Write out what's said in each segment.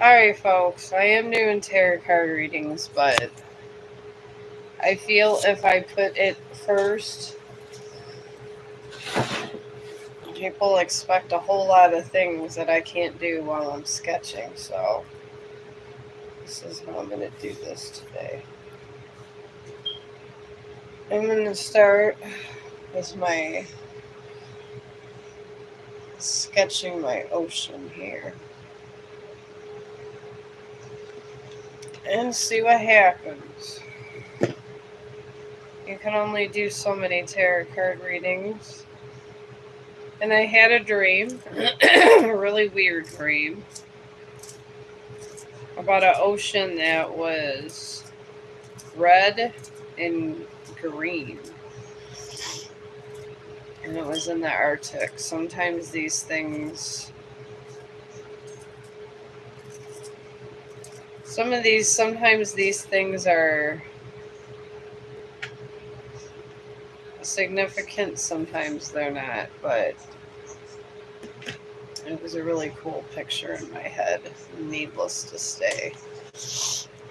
Alright, folks, I am new in tarot card readings, but I feel if I put it first, people expect a whole lot of things that I can't do while I'm sketching, so this is how I'm going to do this today. I'm going to start with my sketching my ocean here and see what happens. You can only do so many tarot card readings. And I had a dream, a really weird dream, about an ocean that was red and green. And it was in the Arctic. Sometimes these things are significant, sometimes they're not, but it was a really cool picture in my head, needless to say.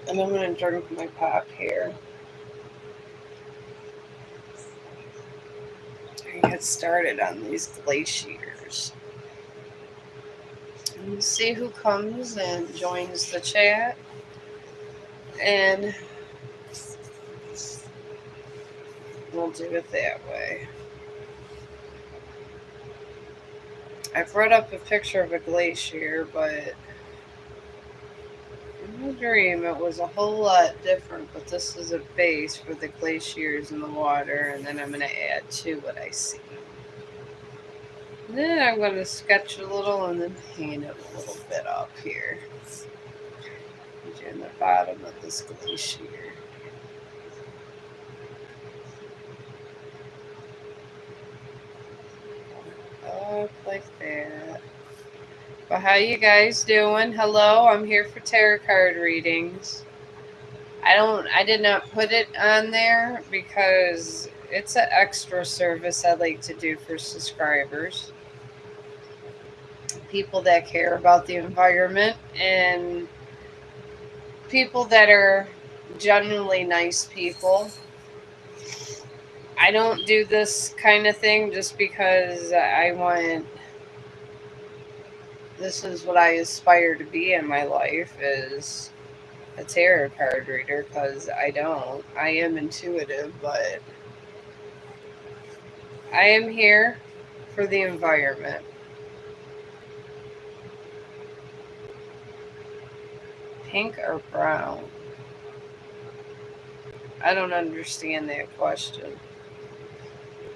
And I'm going to drink my pop here and get started on these glaciers. And see who comes and joins the chat. And we'll do it that way. I brought up a picture of a glacier, but in my dream it was a whole lot different. But this is a base for the glaciers in the water, and then I'm going to add to what I see. And then I'm going to sketch a little and then paint it a little bit up here. In the bottom of this glacier. Up like that. Well, how you guys doing? Hello, I'm here for tarot card readings. I did not put it on there because it's an extra service I like to do for subscribers. People that care about the environment and people that are genuinely nice people. I don't do this kind of thing just because this is what I aspire to be in my life, is a tarot card reader, because I am intuitive, but I am here for the environment. Pink or brown? I don't understand that question.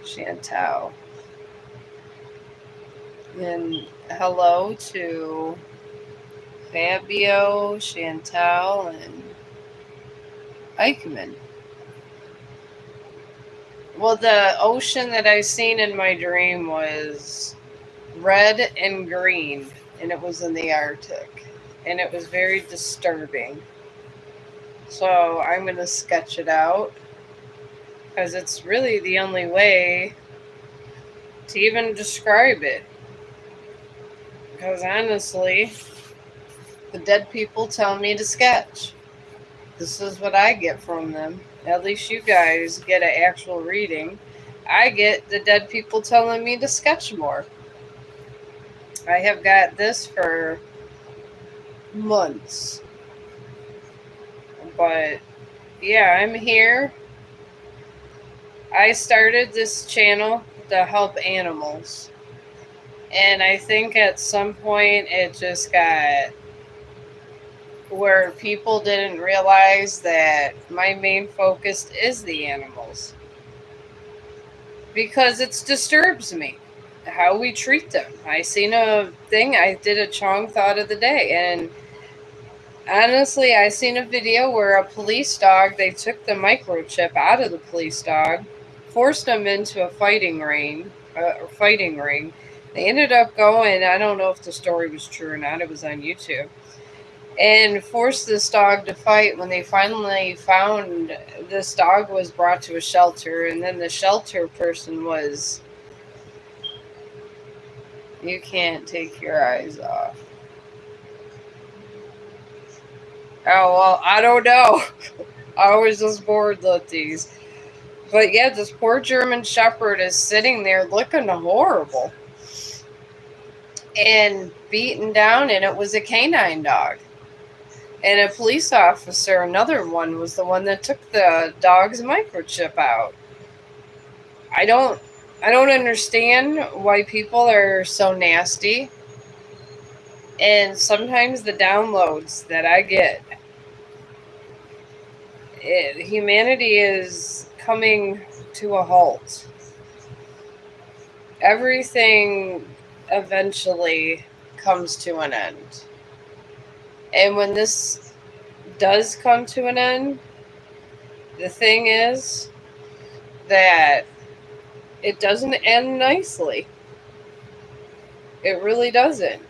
Chantal. And hello to Fabio, Chantal, and Eichmann. Well, the ocean that I seen in my dream was red and green, and it was in the Arctic. And it was very disturbing. So I'm going to sketch it out, because it's really the only way to even describe it. Because honestly, the dead people tell me to sketch. This is what I get from them. At least you guys get an actual reading. I get the dead people telling me to sketch more. I have got this for months. But yeah, I'm here. I started this channel to help animals. And I think at some point it just got where people didn't realize that my main focus is the animals. Because it disturbs me how we treat them. I seen a thing, I did a Chong thought of the day, and honestly, I seen a video where a police dog, they took the microchip out of the police dog, forced them into a fighting ring. They ended up going, I don't know if the story was true or not, it was on YouTube, and forced this dog to fight. When they finally found this dog, was brought to a shelter, and then the shelter person was, you can't take your eyes off. Oh, well, I don't know. I was just bored with these. But yeah, this poor German Shepherd is sitting there looking horrible and beaten down, and it was a canine dog. And a police officer, another one, was the one that took the dog's microchip out. I don't I don't understand why people are so nasty. And sometimes the downloads that I get, humanity is coming to a halt. Everything eventually comes to an end. And when this does come to an end, the thing is that it doesn't end nicely. It really doesn't.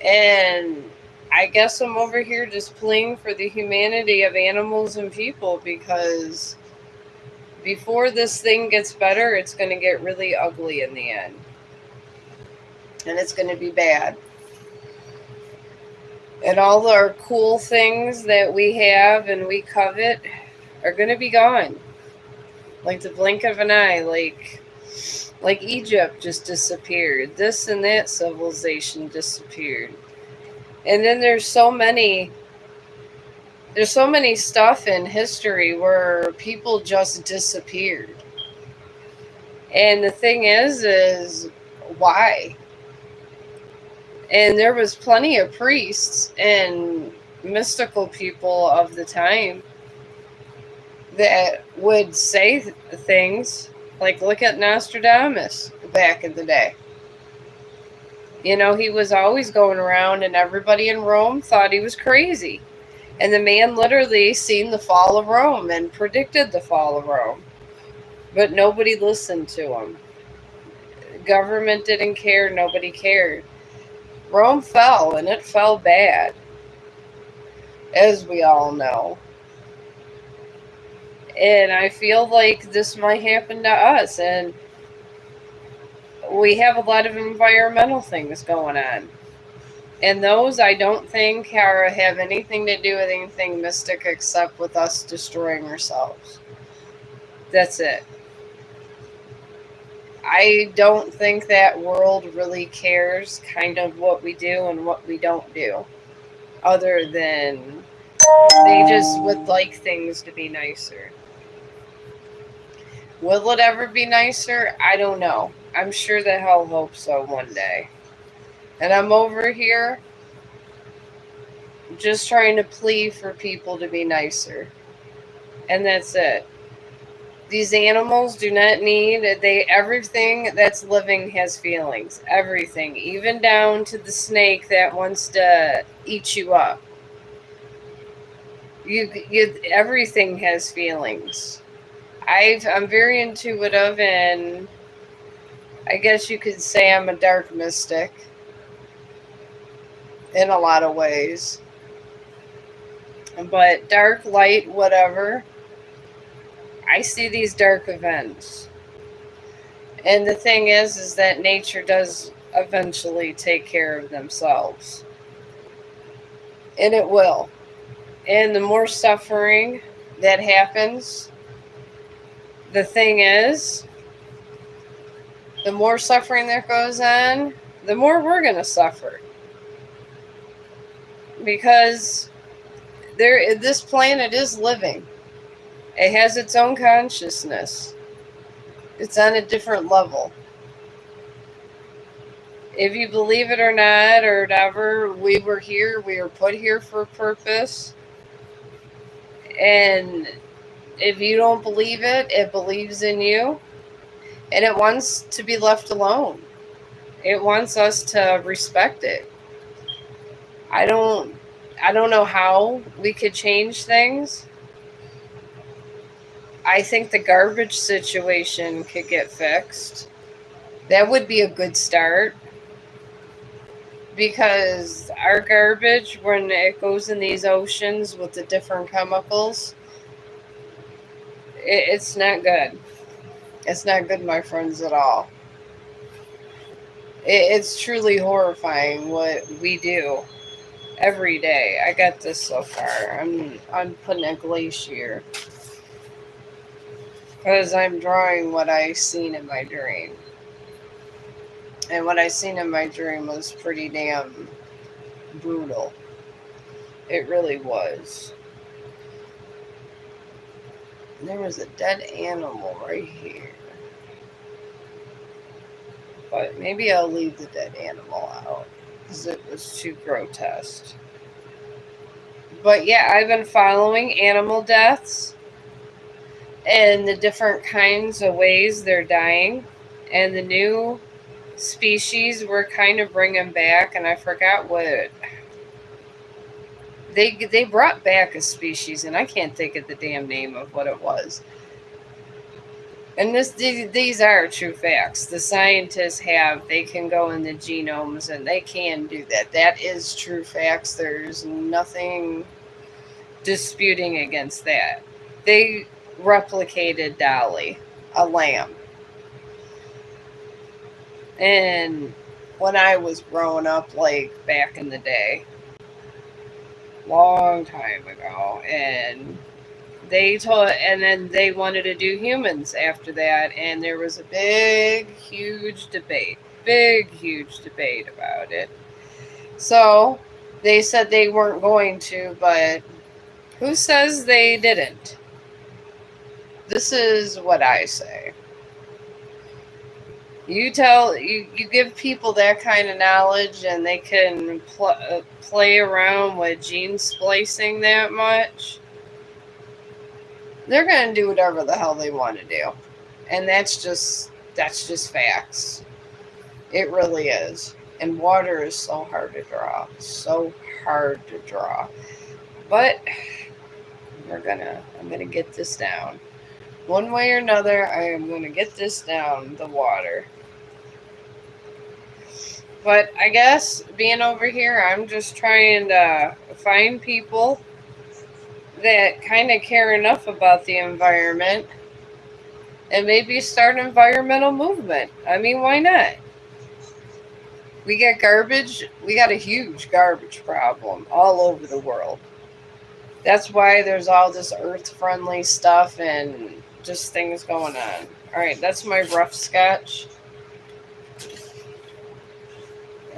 And I guess I'm over here just pleading for the humanity of animals and people, because before this thing gets better, it's going to get really ugly in the end. And it's going to be bad. And all our cool things that we have and we covet are going to be gone. Like the blink of an eye. Like Egypt just disappeared. This and that civilization disappeared. And then there's so many stuff in history where people just disappeared. And the thing is why? And there was plenty of priests and mystical people of the time that would say things like, look at Nostradamus back in the day. You know, he was always going around and everybody in Rome thought he was crazy. And the man literally seen the fall of Rome and predicted the fall of Rome. But nobody listened to him. Government didn't care. Nobody cared. Rome fell, and it fell bad, as we all know. And I feel like this might happen to us. And we have a lot of environmental things going on. And those I don't think have anything to do with anything mystic except with us destroying ourselves. That's it. I don't think that world really cares kind of what we do and what we don't do. Other than they just would like things to be nicer. Will it ever be nicer? I don't know. I'm sure that hell hope so one day. And I'm over here just trying to plead for people to be nicer. And that's it. These animals do not need, everything that's living has feelings. Everything. Even down to the snake that wants to eat you up. Everything has feelings. I'm very intuitive, and I guess you could say I'm a dark mystic in a lot of ways. But dark, light, whatever, I see these dark events. And the thing is that nature does eventually take care of themselves. And it will. And the more suffering that happens, the thing is, the more suffering that goes on, the more we're going to suffer. Because this planet is living. It has its own consciousness. It's on a different level. If you believe it or not, or whatever, we were here. We were put here for a purpose. And if you don't believe it, it believes in you. And it wants to be left alone. It wants us to respect it. I don't know how we could change things. I think the garbage situation could get fixed. That would be a good start. Because our garbage, when it goes in these oceans with the different chemicals, it's not good. It's not good, my friends, at all. It's truly horrifying what we do every day. I got this so far. I'm putting a glacier because I'm drawing what I seen in my dream. And what I seen in my dream was pretty damn brutal. It really was. There was a dead animal right here. But maybe I'll leave the dead animal out because it was too grotesque. But yeah, I've been following animal deaths and the different kinds of ways they're dying. And the new species we're kind of bringing back, and I forgot what they brought back a species, and I can't think of the damn name of what it was. And these are true facts. The scientists they can go in the genomes and they can do that. That is true facts. There's nothing disputing against that. They replicated Dolly, a lamb. And when I was growing up, like back in the day, long time ago, and then they wanted to do humans after that, and there was a huge debate about it. So they said they weren't going to, but who says they didn't? This is what I say. You give people that kind of knowledge, and they can play around with gene splicing that much. They're going to do whatever the hell they want to do. And that's just facts. It really is. And water is so hard to draw. So hard to draw. But I'm going to get this down. One way or another, I am going to get this down, the water. But I guess being over here, I'm just trying to find people that kind of care enough about the environment and maybe start an environmental movement. I mean, why not? We get garbage. We got a huge garbage problem all over the world. That's why there's all this earth-friendly stuff and just things going on. All right, that's my rough sketch.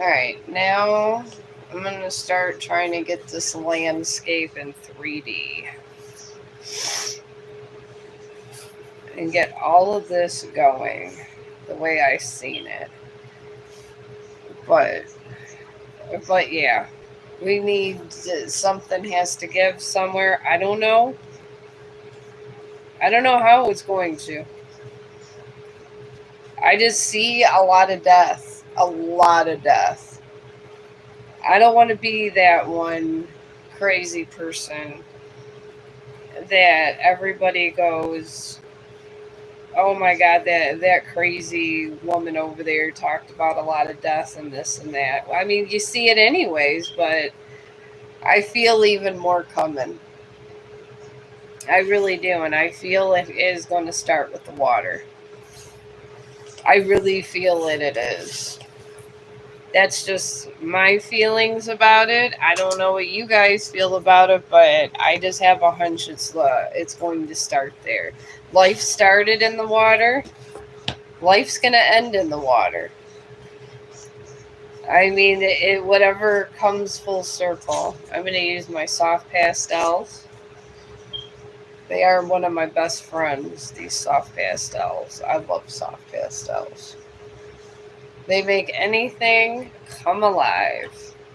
All right, now I'm going to start trying to get this landscape in 3D. And get all of this going the way I seen it. But yeah, we need something has to give somewhere. I don't know how it's going to. I just see a lot of death. A lot of death. I don't want to be that one crazy person that everybody goes, oh my God, that crazy woman over there talked about a lot of death and this and that. I mean, you see it anyways, but I feel even more coming. I really do, and I feel it is going to start with the water. I really feel it is. That's just my feelings about it. I don't know what you guys feel about it, but I just have a hunch it's going to start there. Life started in the water. Life's going to end in the water. I mean, whatever comes full circle. I'm going to use my soft pastels. They are one of my best friends, these soft pastels. I love soft pastels. They make anything come alive.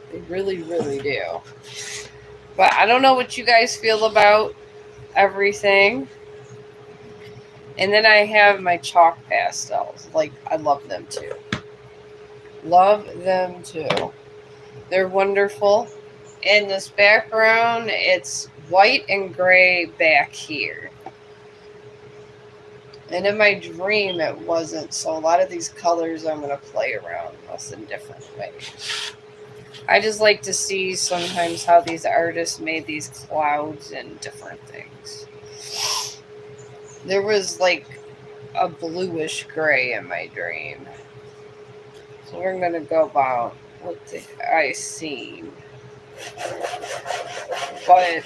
They really, really do. But I don't know what you guys feel about everything. And then I have my chalk pastels. Like, I love them too. Love them too. They're wonderful. In this background, it's white and gray back here. And in my dream, it wasn't. So a lot of these colors I'm going to play around with in different ways. I just like to see sometimes how these artists made these clouds and different things. There was like a bluish gray in my dream. So we're going to go about what I seen. But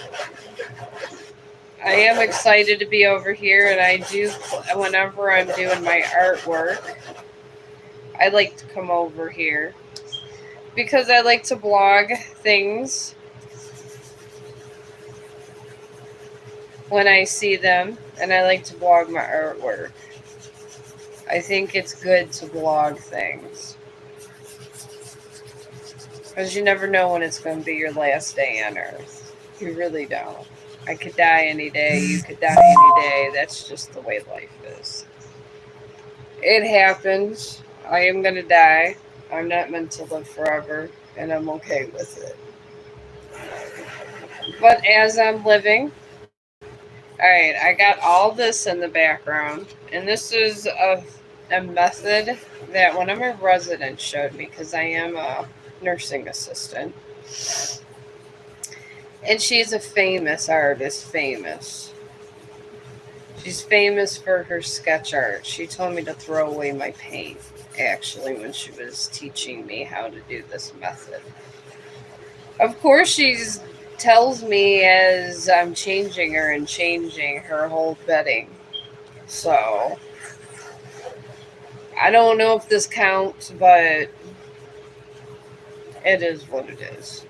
I am excited to be over here, and I do, whenever I'm doing my artwork, I like to come over here because I like to blog things when I see them, and I like to blog my artwork. I think it's good to blog things because you never know when it's going to be your last day on Earth. You really don't. I could die any day, you could die any day. That's just the way life is. It happens. I am going to die. I'm not meant to live forever, and I'm okay with it. But as I'm living, alright, I got all this in the background, and this is a method that one of my residents showed me because I am a nursing assistant. And she's a famous artist, famous. She's famous for her sketch art. She told me to throw away my paint, actually, when she was teaching me how to do this method. Of course, she tells me as I'm changing her and changing her whole bedding. So, I don't know if this counts, but it is what it is.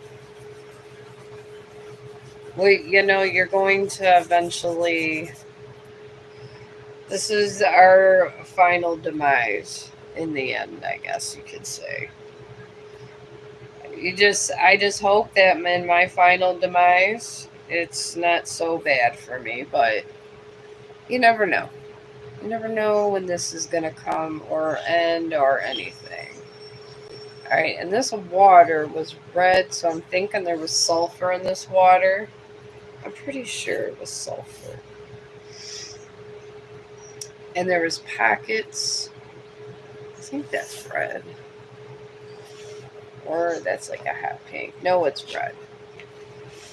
Well, you're going to eventually. This is our final demise in the end, I guess you could say. I just hope that in my final demise, it's not so bad for me, but you never know. You never know when this is going to come or end or anything. Alright, and this water was red, so I'm thinking there was sulfur in this water. I'm pretty sure it was sulfur. And there was packets. I think that's red. Or that's like a hot pink. No, it's red.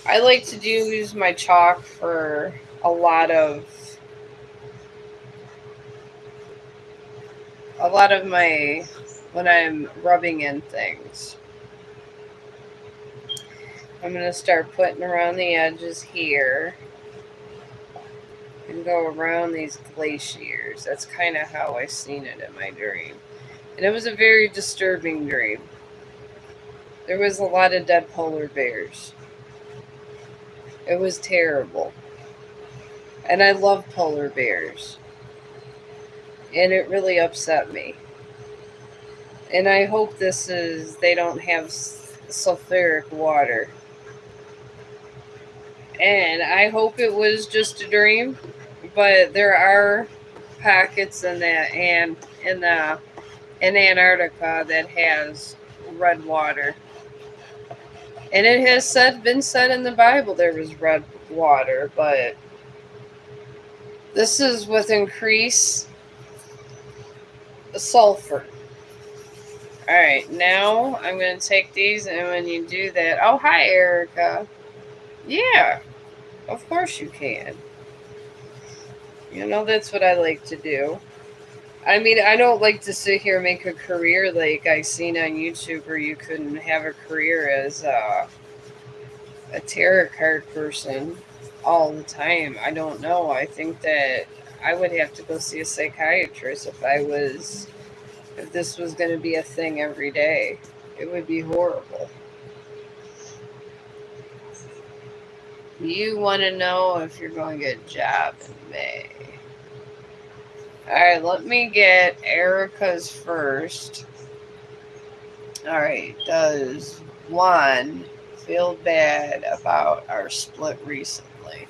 I like to use my chalk for a lot of my, when I'm rubbing in things. I'm going to start putting around the edges here and go around these glaciers. That's kind of how I seen it in my dream. And it was a very disturbing dream. There was a lot of dead polar bears. It was terrible. And I love polar bears. And it really upset me. And I hope they don't have sulfuric water. And I hope it was just a dream. But there are pockets in Antarctica that has red water. And it has been said in the Bible there was red water, but this is with increased sulfur. Alright, now I'm going to take these, and when you do that... Oh, hi, Erica. Yeah, of course you can. That's what I like to do. I mean, I don't like to sit here and make a career like I seen on YouTube where you couldn't have a career as a tarot card person all the time. I don't know. I think that I would have to go see a psychiatrist if this was going to be a thing every day. It would be horrible. You want to know if you're going to get a job in May. Alright, let me get Erica's first. Alright, does one feel bad about our split recently?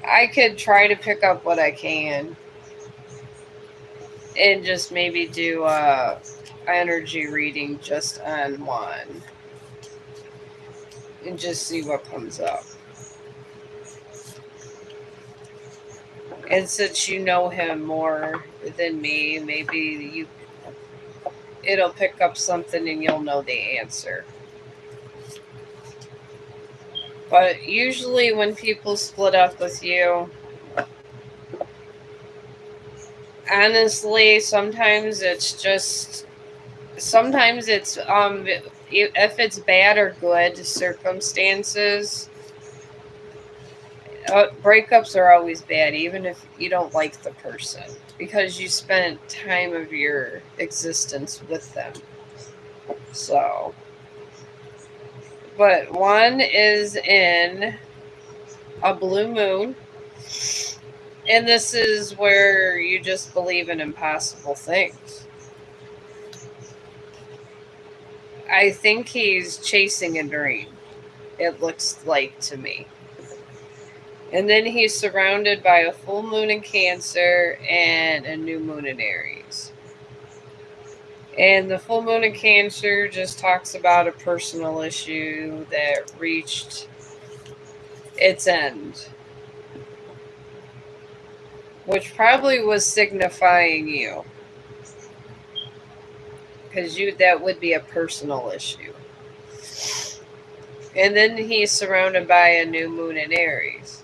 I could try to pick up what I can and just maybe do a energy reading just on one and just see what comes up. And since you know him more than me, maybe it'll pick up something and you'll know the answer. But usually when people split up with you, honestly, sometimes it's if it's bad or good circumstances, breakups are always bad, even if you don't like the person, because you spent time of your existence with them. So, but one is in a blue moon, and this is where you just believe in impossible things. I think he's chasing a dream, it looks like to me. And then he's surrounded by a full moon in Cancer and a new moon in Aries. And the full moon in Cancer just talks about a personal issue that reached its end, which probably was signifying you, because that would be a personal issue. And then he's surrounded by a new moon in Aries.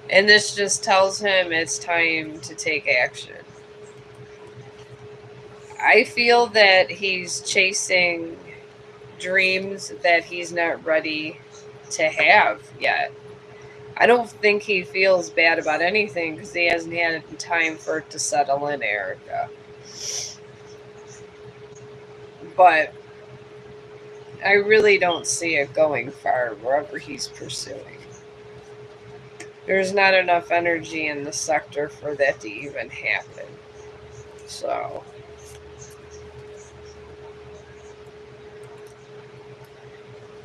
And this just tells him it's time to take action. I feel that he's chasing dreams that he's not ready to have yet. I don't think he feels bad about anything because he hasn't had time for it to settle in, Erica. But I really don't see it going far wherever he's pursuing. There's not enough energy in the sector for that to even happen. So,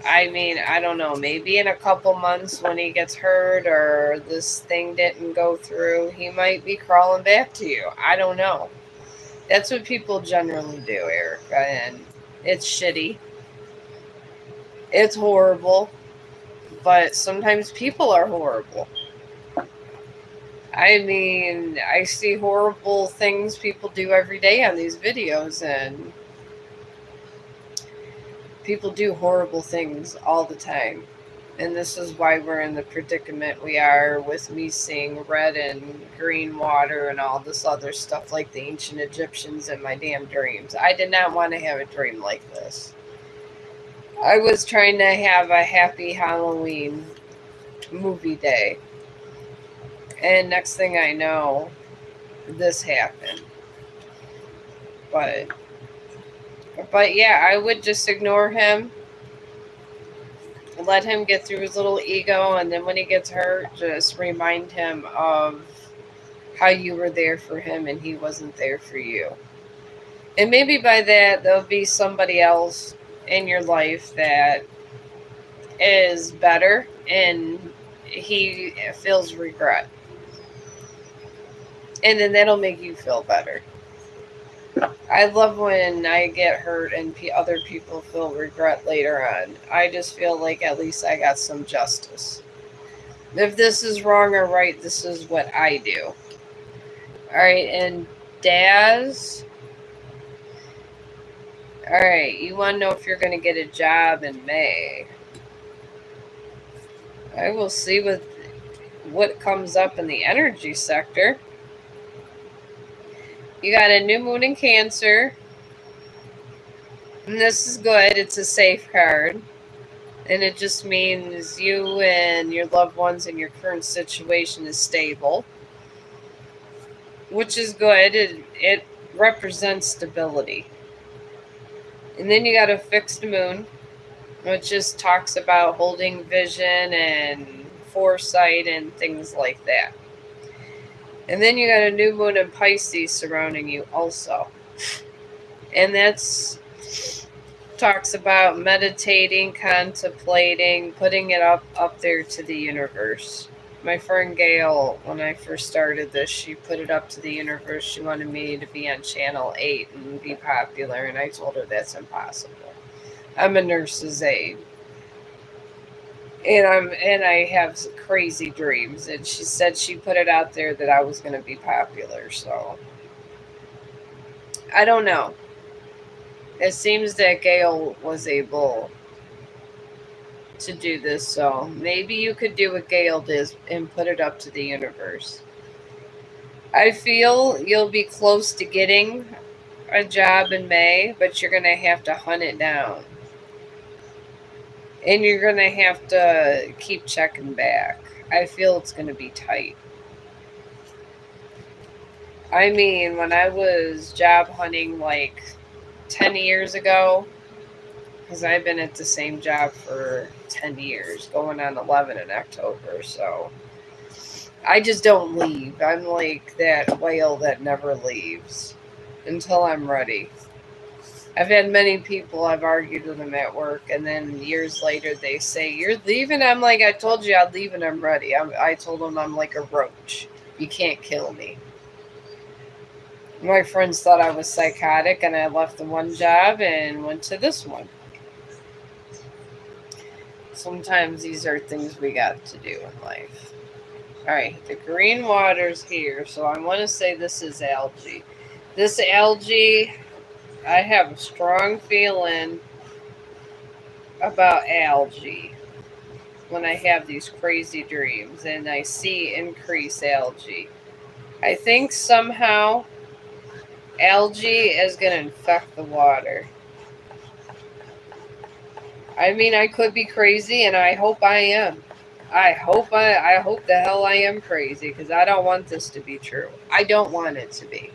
I mean, I don't know. Maybe in a couple months when he gets hurt or this thing didn't go through, he might be crawling back to you. I don't know. That's what people generally do, Erica, and it's shitty. It's horrible. But sometimes people are horrible. I mean, I see horrible things people do every day on these videos, and people do horrible things all the time. And this is why we're in the predicament we are with me seeing red and green water and all this other stuff like the ancient Egyptians in my damn dreams. I did not want to have a dream like this. I was trying to have a happy Halloween movie day. And next thing I know, this happened. But yeah, I would just ignore him. Let him get through his little ego, and then when he gets hurt, just remind him of how you were there for him and he wasn't there for you. And maybe by that, there'll be somebody else in your life that is better and he feels regret. And then that'll make you feel better. I love when I get hurt and other people feel regret later on. I just feel like at least I got some justice. If this is wrong or right, this is what I do. Alright, and Daz. Alright, you want to know if you're going to get a job in May. I will see what comes up in the energy sector. You got a new moon in Cancer. And this is good. It's a safe card. And it just means you and your loved ones and your current situation is stable. Which is good. It represents stability. And then you got a fixed moon, which just talks about holding vision and foresight and things like that. And then you got a new moon in Pisces surrounding you also. And that's talks about meditating, contemplating, putting it up there to the universe. My friend Gail, when I first started this, she put it up to the universe. She wanted me to be on Channel 8 and be popular, and I told her that's impossible. I'm a nurse's aide. And I have crazy dreams. And she said she put it out there that I was going to be popular. So I don't know. It seems that Gail was able to do this. So maybe you could do what Gail did and put it up to the universe. I feel you'll be close to getting a job in May, but you're going to have to hunt it down. And you're going to have to keep checking back. I feel it's going to be tight. I mean, when I was job hunting like 10 years ago, because I've been at the same job for 10 years, going on 11 in October, so I just don't leave. I'm like that whale that never leaves until I'm ready. I've had many people, I've argued with them at work, and then years later they say, "You're leaving?" I'm like, "I told you I'd leave and I'm ready." I told them I'm like a roach. You can't kill me. My friends thought I was psychotic, and I left the one job and went to this one. Sometimes these are things we got to do in life. Alright, the green water's here, so I want to say this is algae. This algae, I have a strong feeling about algae when I have these crazy dreams and I see increased algae. I think somehow algae is going to infect the water. I mean, I could be crazy, and I hope I am. I hope the hell I am crazy, because I don't want this to be true. I don't want it to be.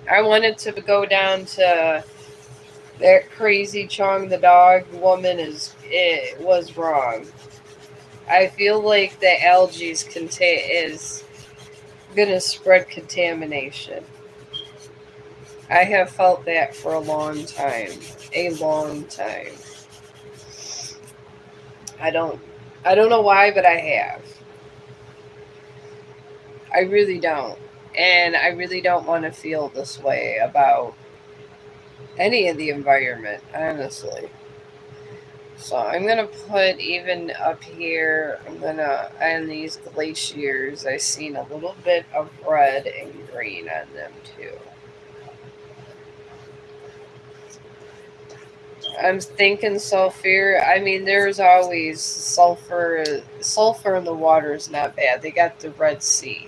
I want it to go down to that crazy Chong the dog woman was wrong. I feel like the algae is gonna spread contamination. I have felt that for a long time. A long time. I don't know why, but I have. I really don't. And I really don't want to feel this way about any of the environment, honestly. So I'm going to put even up here, on these glaciers, I've seen a little bit of red and green on them too. I'm thinking sulfur. I mean, there's always sulfur. Sulfur in the water is not bad. They got the Red Sea.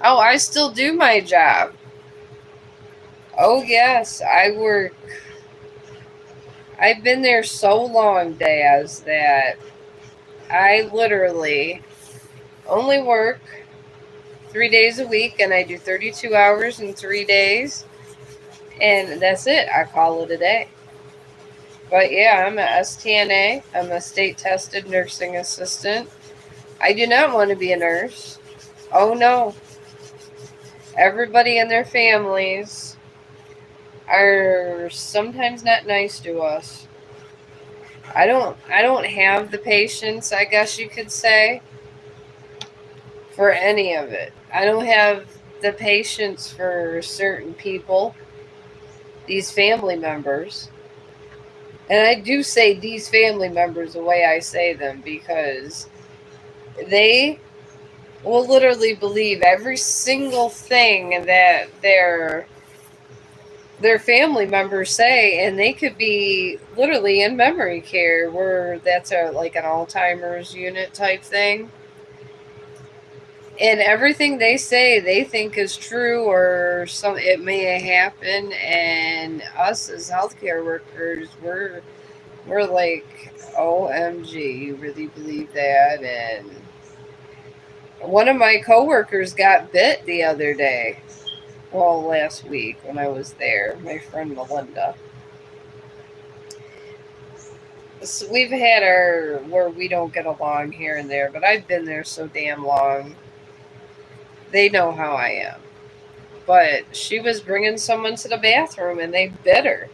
Oh, I still do my job. Oh, yes, I work. I've been there so long, Daz, that I literally only work 3 days a week, and I do 32 hours in 3 days, and that's it. I call it a day. But yeah, I'm a STNA. I'm a state tested nursing assistant. I do not want to be a nurse. Oh no. Everybody and their families are sometimes not nice to us. I don't have the patience, I guess you could say, for any of it. I don't have the patience for certain people, these family members. And I do say these family members the way I say them, because they will literally believe every single thing that their family members say, and they could be literally in memory care, where that's like an Alzheimer's unit type thing, and everything they say they think is true, or some it may happen, and us as healthcare workers, we're like, OMG, you really believe that? And one of my coworkers got bit the other day. Well, last week when I was there, my friend Melinda. So we've had our where we don't get along here and there, but I've been there so damn long. They know how I am. But she was bringing someone to the bathroom and they bit her.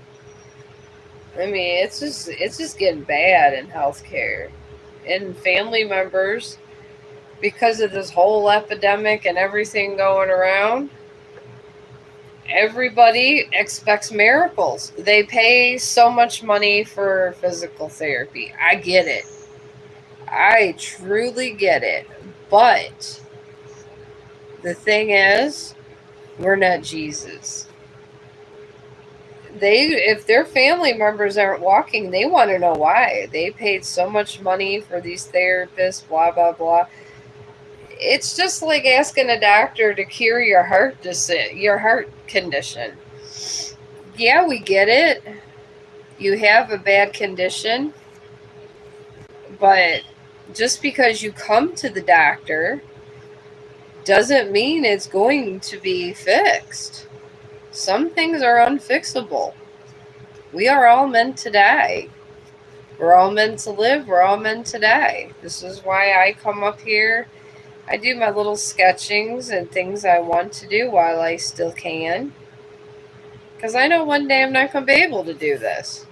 I mean, it's just getting bad in healthcare. And family members, because of this whole epidemic and everything going around, everybody expects miracles. They pay so much money for physical therapy. I get it. I truly get it. But the thing is, we're not Jesus. If their family members aren't walking, they want to know why. They paid so much money for these therapists, blah blah blah. It's just like asking a doctor to cure your heart condition. Yeah, we get it. You have a bad condition, but just because you come to the doctor doesn't mean it's going to be fixed. Some things are unfixable. We are all meant to die. We're all meant to live. We're all meant to die. This is why I come up here. I do my little sketchings and things I want to do while I still can. Because I know one day I'm not going to be able to do this.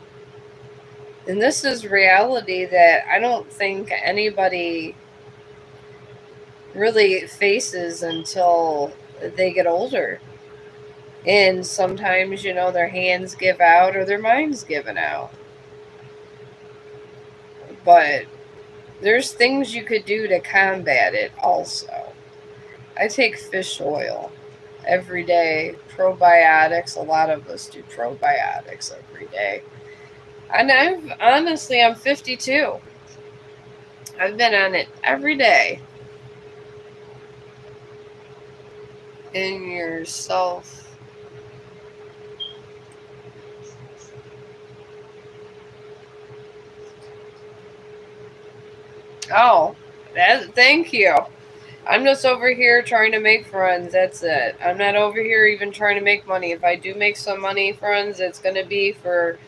And this is reality that I don't think anybody really faces until they get older. And sometimes, their hands give out or their mind's given out. But there's things you could do to combat it also. I take fish oil every day, probiotics. A lot of us do probiotics every day. And I'm 52. I've been on it every day. In yourself. Oh, thank you. I'm just over here trying to make friends. That's it. I'm not over here even trying to make money. If I do make some money, friends, it's going to be for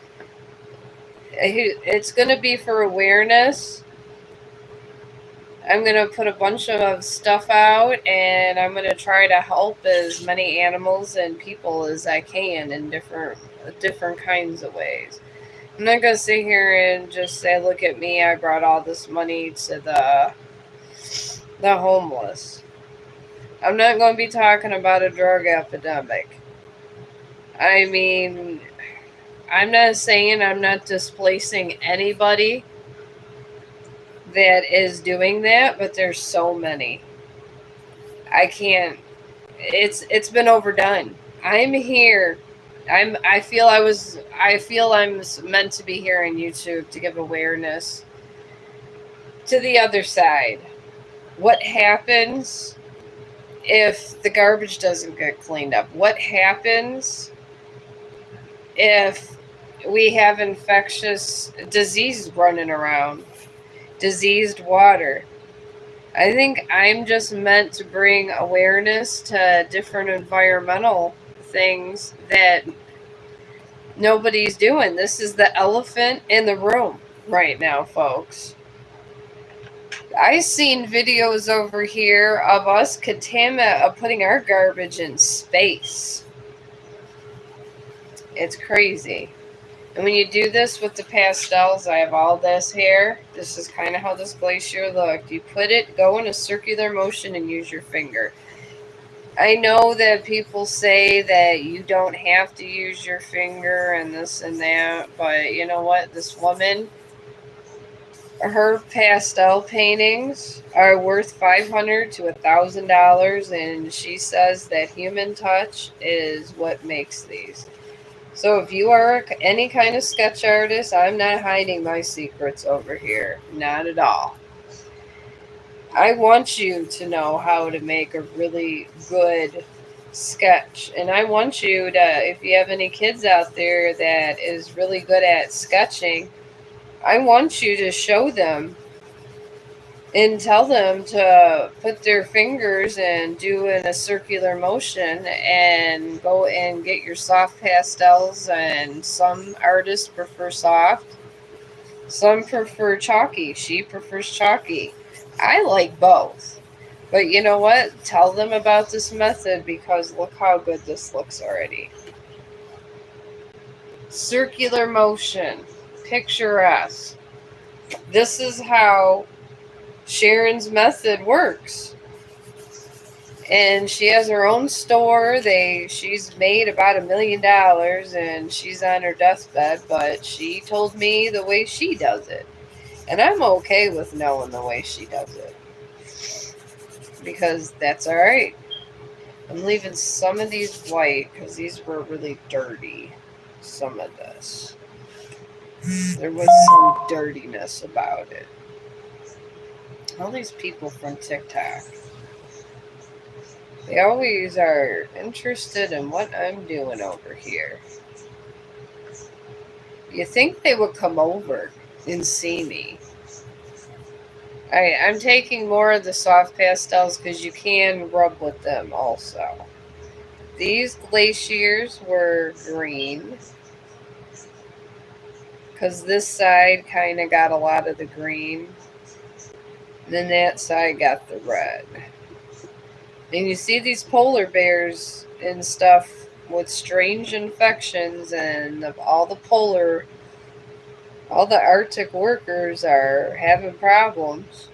awareness. I'm going to put a bunch of stuff out, and I'm going to try to help as many animals and people as I can in different kinds of ways. I'm not going to sit here and just say, look at me, I brought all this money to the homeless. I'm not going to be talking about a drug epidemic. I mean, I'm not saying I'm not displacing anybody that is doing that, but there's so many. I can't. It's been overdone. I'm here. I feel I'm meant to be here on YouTube to give awareness to the other side. What happens if the garbage doesn't get cleaned up? What happens if we have infectious disease running around? Diseased water. I think I'm just meant to bring awareness to different environmental things that nobody's doing. This is the elephant in the room right now, folks. I've seen videos over here of us putting our garbage in space. It's crazy. And when you do this with the pastels, I have all this here. This is kind of how this glacier looked. You go in a circular motion and use your finger. I know that people say that you don't have to use your finger and this and that, but you know what? This woman, her pastel paintings are worth $500 to $1,000, and she says that human touch is what makes these. So if you are any kind of sketch artist, I'm not hiding my secrets over here. Not at all. I want you to know how to make a really good sketch. And I want you to, if you have any kids out there that is really good at sketching, I want you to show them and tell them to put their fingers and do in a circular motion and go and get your soft pastels. And some artists prefer soft, some prefer chalky. She prefers chalky. I like both. But you know what? Tell them about this method, because look how good this looks already. Circular motion. Picturesque. This is how Sharon's method works. And she has her own store. She's made about $1 million, and she's on her deathbed, but she told me the way she does it. And I'm okay with knowing the way she does it, because that's all right. I'm leaving some of these white because these were really dirty. Some of this. There was some dirtiness about it. All these people from TikTok, they always are interested in what I'm doing over here. You think they would come over and see me. I'm taking more of the soft pastels because you can rub with them also. These glaciers were green because this side kind of got a lot of the green. Then that side got the red. And you see these polar bears and stuff with strange infections, and all the Arctic workers are having problems.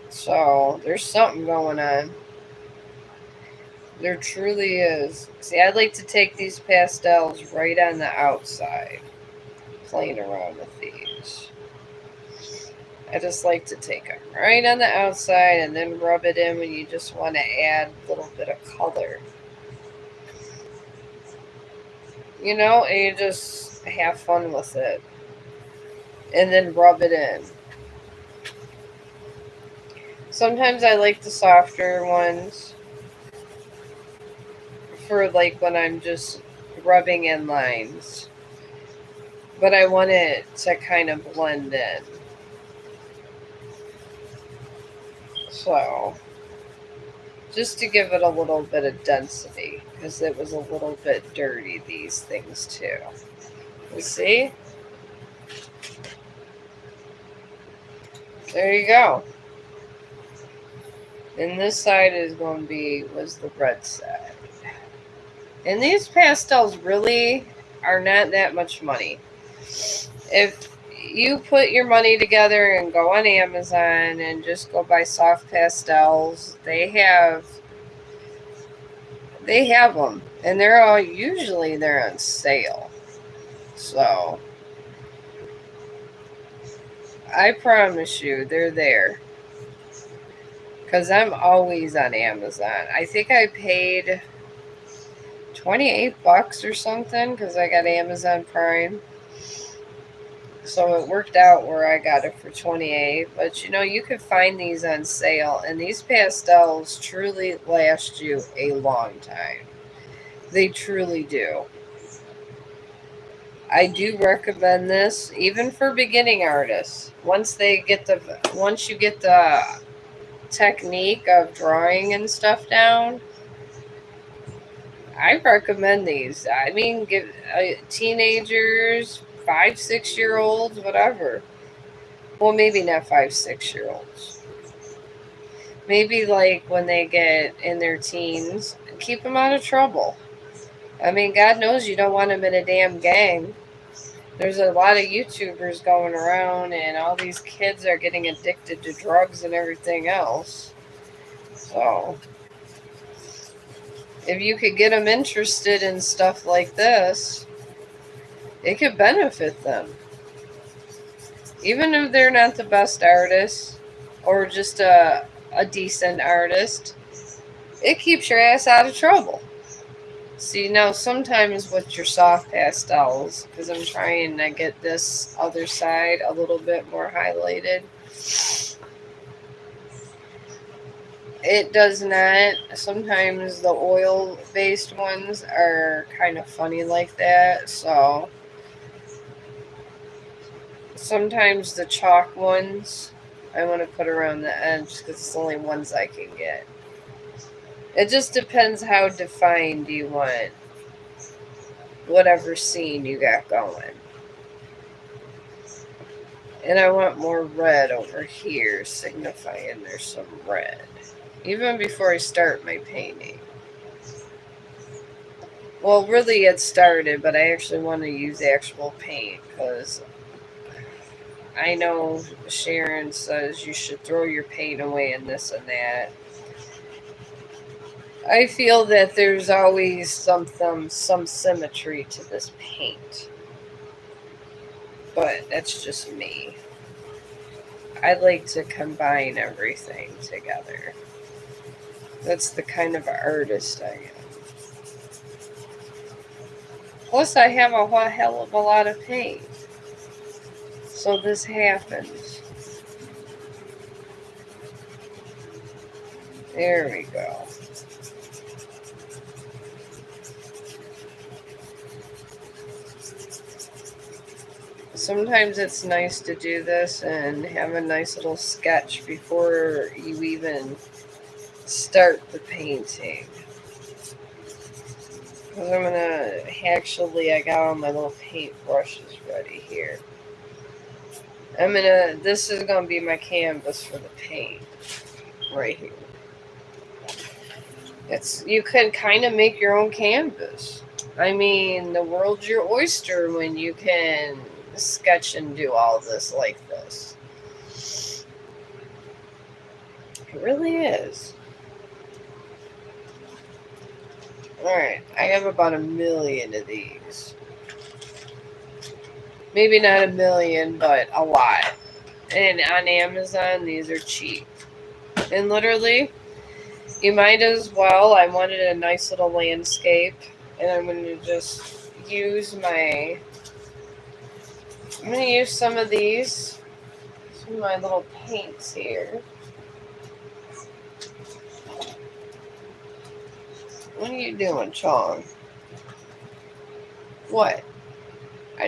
So there's something going on. There truly is. See, I like to take these pastels right on the outside, playing around with these. I just like to take them right on the outside and then rub it in when you just want to add a little bit of color. You know, and you just have fun with it. And then rub it in. Sometimes I like the softer ones for like when I'm just rubbing in lines. But I want it to kind of blend in. So, just to give it a little bit of density, because it was a little bit dirty, these things too. You see? There you go. And this side was the red side. And these pastels really are not that much money. If you put your money together and go on Amazon and just go buy soft pastels, they have them, and they're on sale. So I promise you, they're there. Because I'm always on Amazon. I think I paid $28 or something because I got Amazon Prime. So it worked out where I got it for $28. But you know, you could find these on sale, and these pastels truly last you a long time. They truly do. I do recommend this even for beginning artists. Once you get the technique of drawing and stuff down, I recommend these. I mean, give teenagers, 5, 6 year olds, whatever. Well, maybe not 5, 6 year olds. Maybe like when they get in their teens, keep them out of trouble. I mean, God knows you don't want them in a damn gang. There's a lot of YouTubers going around, and all these kids are getting addicted to drugs and everything else. So, if you could get them interested in stuff like this, it could benefit them. Even if they're not the best artist or just a decent artist, it keeps your ass out of trouble. See, now sometimes with your soft pastels, because I'm trying to get this other side a little bit more highlighted, it does not. Sometimes the oil-based ones are kind of funny like that, so sometimes the chalk ones I want to put around the edge because it's the only ones I can get. It just depends how defined you want whatever scene you got going. And I want more red over here, signifying there's some red. Even before I start my painting. Well, really it started, but I actually want to use actual paint because I know Sharon says you should throw your paint away and this and that. I feel that there's always some symmetry to this paint. But that's just me. I like to combine everything together. That's the kind of artist I am. Plus, I have a hell of a lot of paint. So this happens. There we go. sometimes it's nice to do this and have a nice little sketch before you even start the painting. Because I'm gonna I got all my little paint brushes ready here. This is gonna be my canvas for the paint right here. You can kind of make your own canvas. I mean, the world's your oyster when you can sketch and do all this like this. It really is. Alright, I have about 1,000,000 of these. Maybe not 1,000,000, but a lot. And on Amazon, these are cheap. And literally, you might as well. I wanted a nice little landscape, and I'm going to just use my. I'm going to use some of these, some of my little paints here. What are you doing, Chong? What?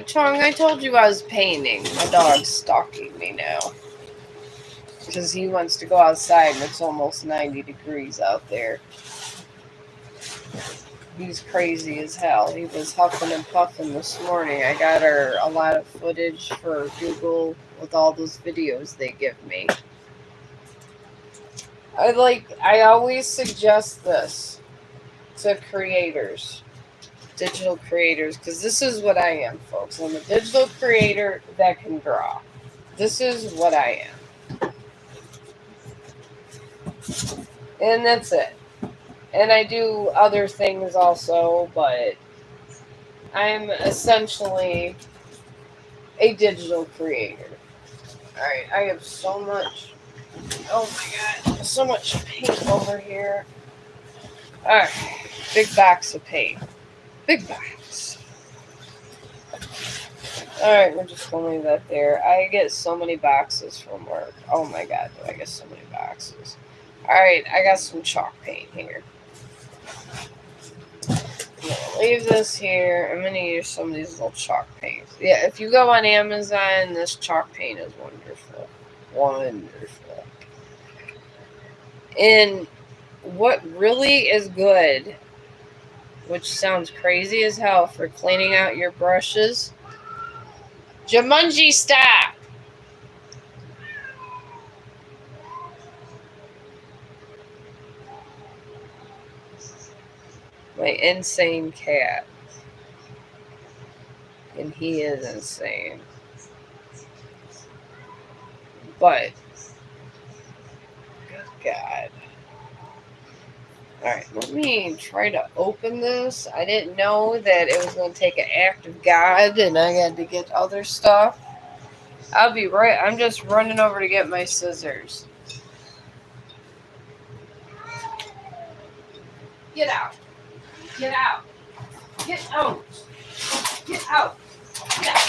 Chong, I told you I was painting. My dog's stalking me now. Because he wants to go outside and it's almost 90 degrees out there. He's crazy as hell. He was huffing and puffing this morning. I got her a lot of footage for Google with all those videos they give me. I always suggest this to creators, digital creators, because this is what I am, folks. I'm a digital creator that can draw. This is what I am. And that's it. And I do other things also, but I'm essentially a digital creator. Alright, I have so much. Oh my god, so much paint over here. Alright, big box of paint. Big box. Alright, we're just going to leave that there. I get so many boxes from work. Oh my god, do I get so many boxes. Alright, I got some chalk paint here. I'm going to leave this here. I'm going to use some of these little chalk paints. Yeah, if you go on Amazon, this chalk paint is wonderful. Wonderful. And what really is good, which sounds crazy as hell for cleaning out your brushes, Jumanji, stop! My insane cat. And he is insane. But, good God. Alright, let me try to open this. I didn't know that it was going to take an act of God and I had to get other stuff. I'll be right. I'm just running over to get my scissors. Get out. Get out. Get out. Get out. Get out.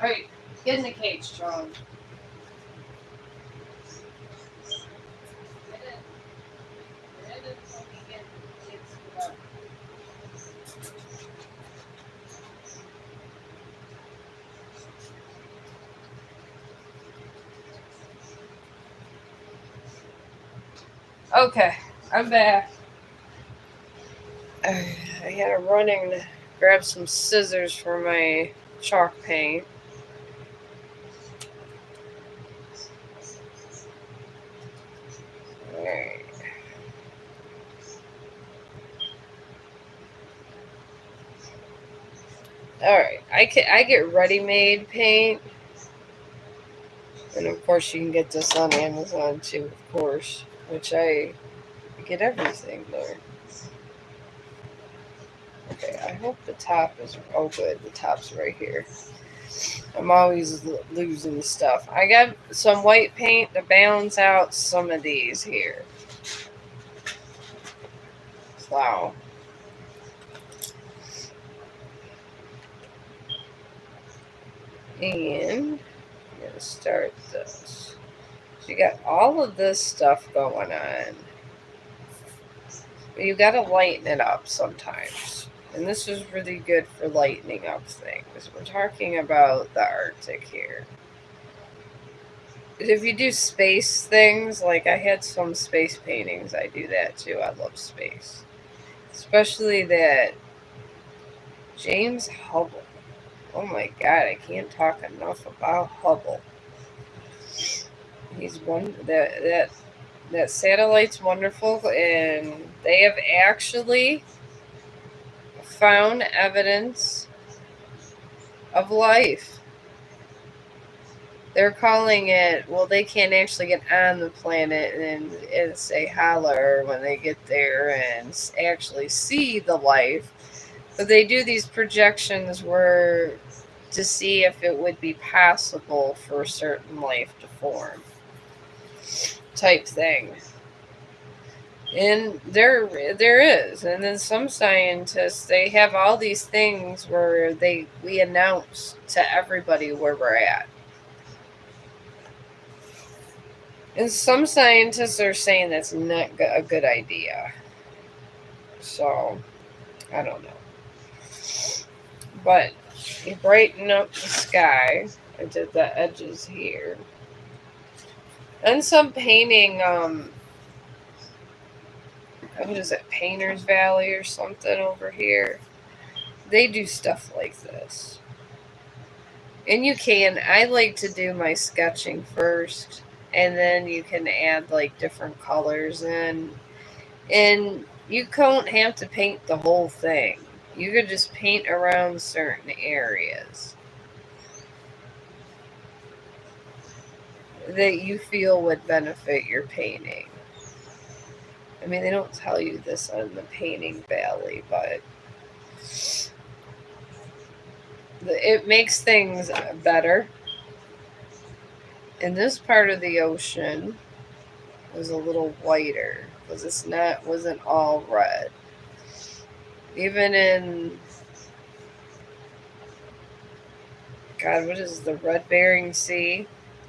Alright, get in the cage, Chong. Okay, I'm back. I had to run and grab some scissors for my chalk paint. Alright. Alright, I get ready-made paint. And of course you can get this on Amazon too, of course. Which I get everything there. Okay, I hope the top is... Oh good, the top's right here. I'm always losing stuff. I got some white paint to balance out some of these here. Wow. And I'm going to start this. You got all of this stuff going on. But you got to lighten it up sometimes. And this is really good for lightening up things. We're talking about the Arctic here. If you do space things, like I had some space paintings, I do that too. I love space. Especially that James Hubble. Oh my god, I can't talk enough about Hubble. He's one that satellite's wonderful, and they have actually found evidence of life. They're calling it, well, they can't actually get on the planet and say holler when they get there and actually see the life. But they do these projections where to see if it would be possible for a certain life to form, type thing. And there is. And then some scientists, they have all these things where we announce to everybody where we're at. And some scientists are saying that's not a good idea. So, I don't know. But you brighten up the sky. I did the edges here. And some painting, what is it, Painter's Valley or something over here. They do stuff like this. And you can, I like to do my sketching first, and then you can add like different colors in. And you don't have to paint the whole thing. You could just paint around certain areas that you feel would benefit your painting. I mean, they don't tell you this on the Painting Valley, but it makes things better. In this part of the ocean was a little whiter because wasn't all red. Even in, God, what is the Red Bering Sea?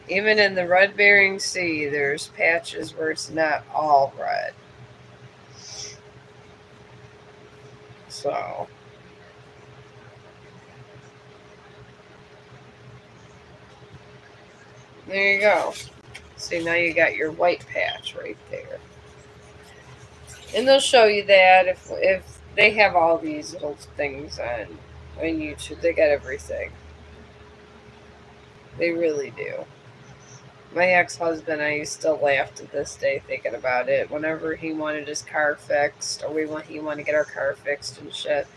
Even in the Red Bering Sea, there's patches where it's not all red. So, there you go. See, now you got your white patch right there. And they'll show you that if they have all these little things on YouTube. They got everything. They really do. My ex-husband, I still laugh to this day thinking about it. Whenever he wanted his car fixed, or he wanted to get our car fixed and shit,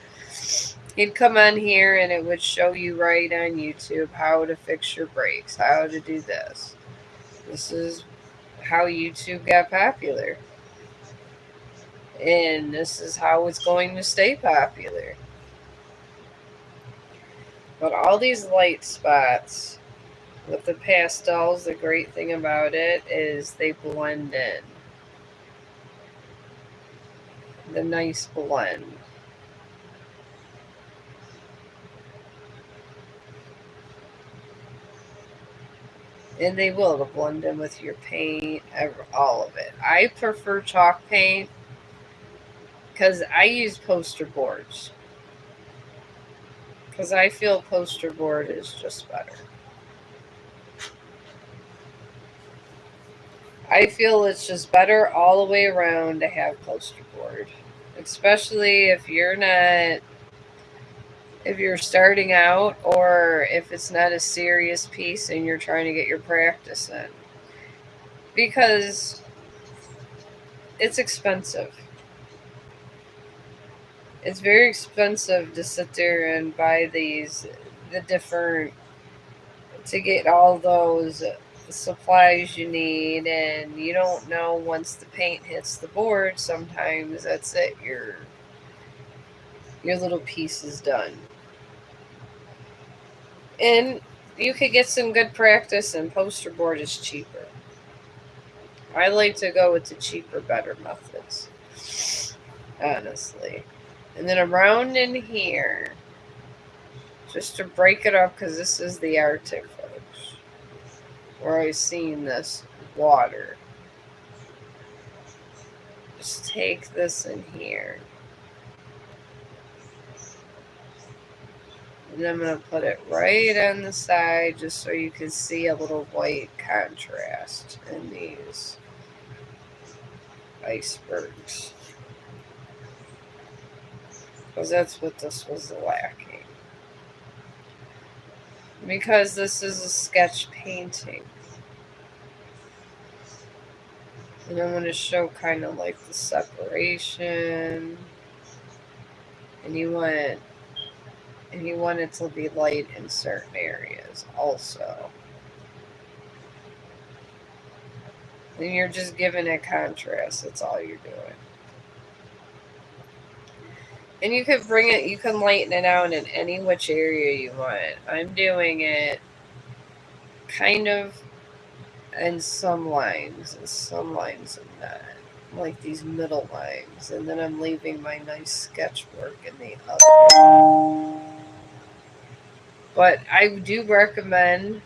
he'd come on here and it would show you right on YouTube how to fix your brakes, how to do this. This is how YouTube got popular. And this is how it's going to stay popular. But all these light spots with the pastels, the great thing about it is they blend in. The nice blend. And they will blend in with your paint, all of it. I prefer chalk paint because I use poster boards. Because I feel poster board is just better. I feel it's just better all the way around to have poster board. Especially if you're starting out, or if it's not a serious piece and you're trying to get your practice in. Because it's expensive. It's very expensive to sit there and buy to get all those supplies you need, and you don't know once the paint hits the board, sometimes that's it, your little piece is done. And you could get some good practice, and poster board is cheaper. I like to go with the cheaper, better methods, honestly. And then around in here, just to break it up, because this is the Arctic, folks, where I've seen this. water. Just take this in here. And I'm going to put it right on the side just so you can see a little white contrast in these icebergs. Because that's what this was lacking. Because this is a sketch painting. And I'm going to show kind of like the separation. And you want it to be light in certain areas also. And you're just giving it contrast. That's all you're doing. And you can you can lighten it out in any which area you want. I'm doing it kind of in some lines and some lines of not. Like these middle lines. And then I'm leaving my nice sketch work in the other. But I do recommend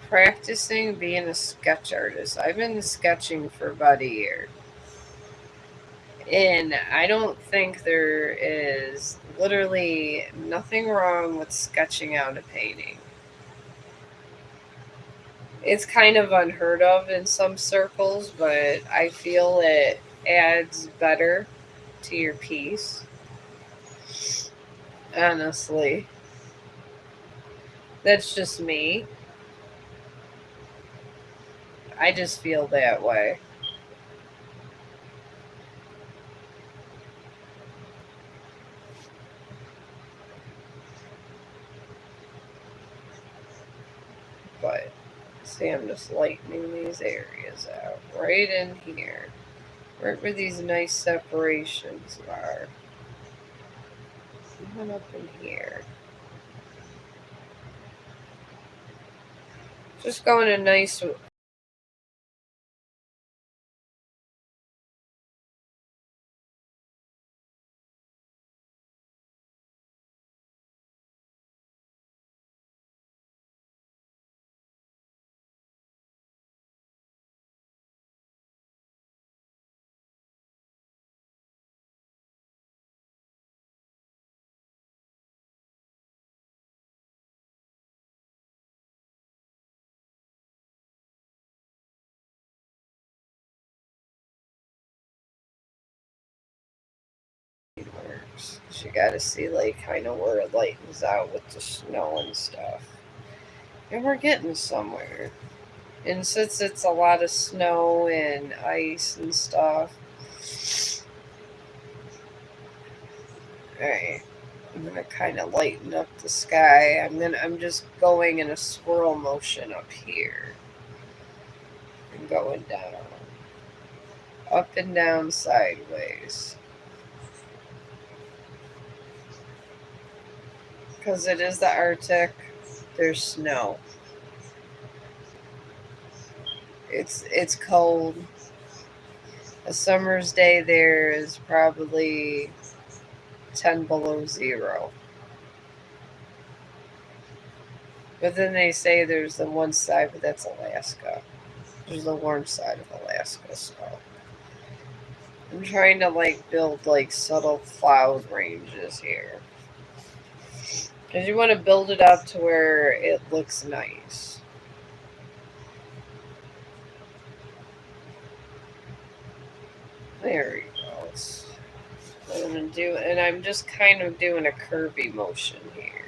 practicing being a sketch artist. I've been sketching for about a year. And I don't think there is literally nothing wrong with sketching out a painting. It's kind of unheard of in some circles, but I feel it adds better to your piece. Honestly. That's just me. I just feel that way. But see, I'm just lightening these areas out right in here. Right where these nice separations are. Even up in here. Just going a nice. Works. You gotta see like kind of where it lightens out with the snow and stuff. And we're getting somewhere. And since it's a lot of snow and ice and stuff, alright, I'm gonna kind of lighten up the sky. I'm just going in a swirl motion up here. And going down. Up and down sideways. Because it is the Arctic, there's snow. It's cold. A summer's day there is probably 10 below zero. But then they say there's the one side, but that's Alaska. There's the warm side of Alaska, so I'm trying to like build like subtle cloud ranges here. Because you want to build it up to where it looks nice. There we go. That's what I'm going to do. And I'm just kind of doing a curvy motion here.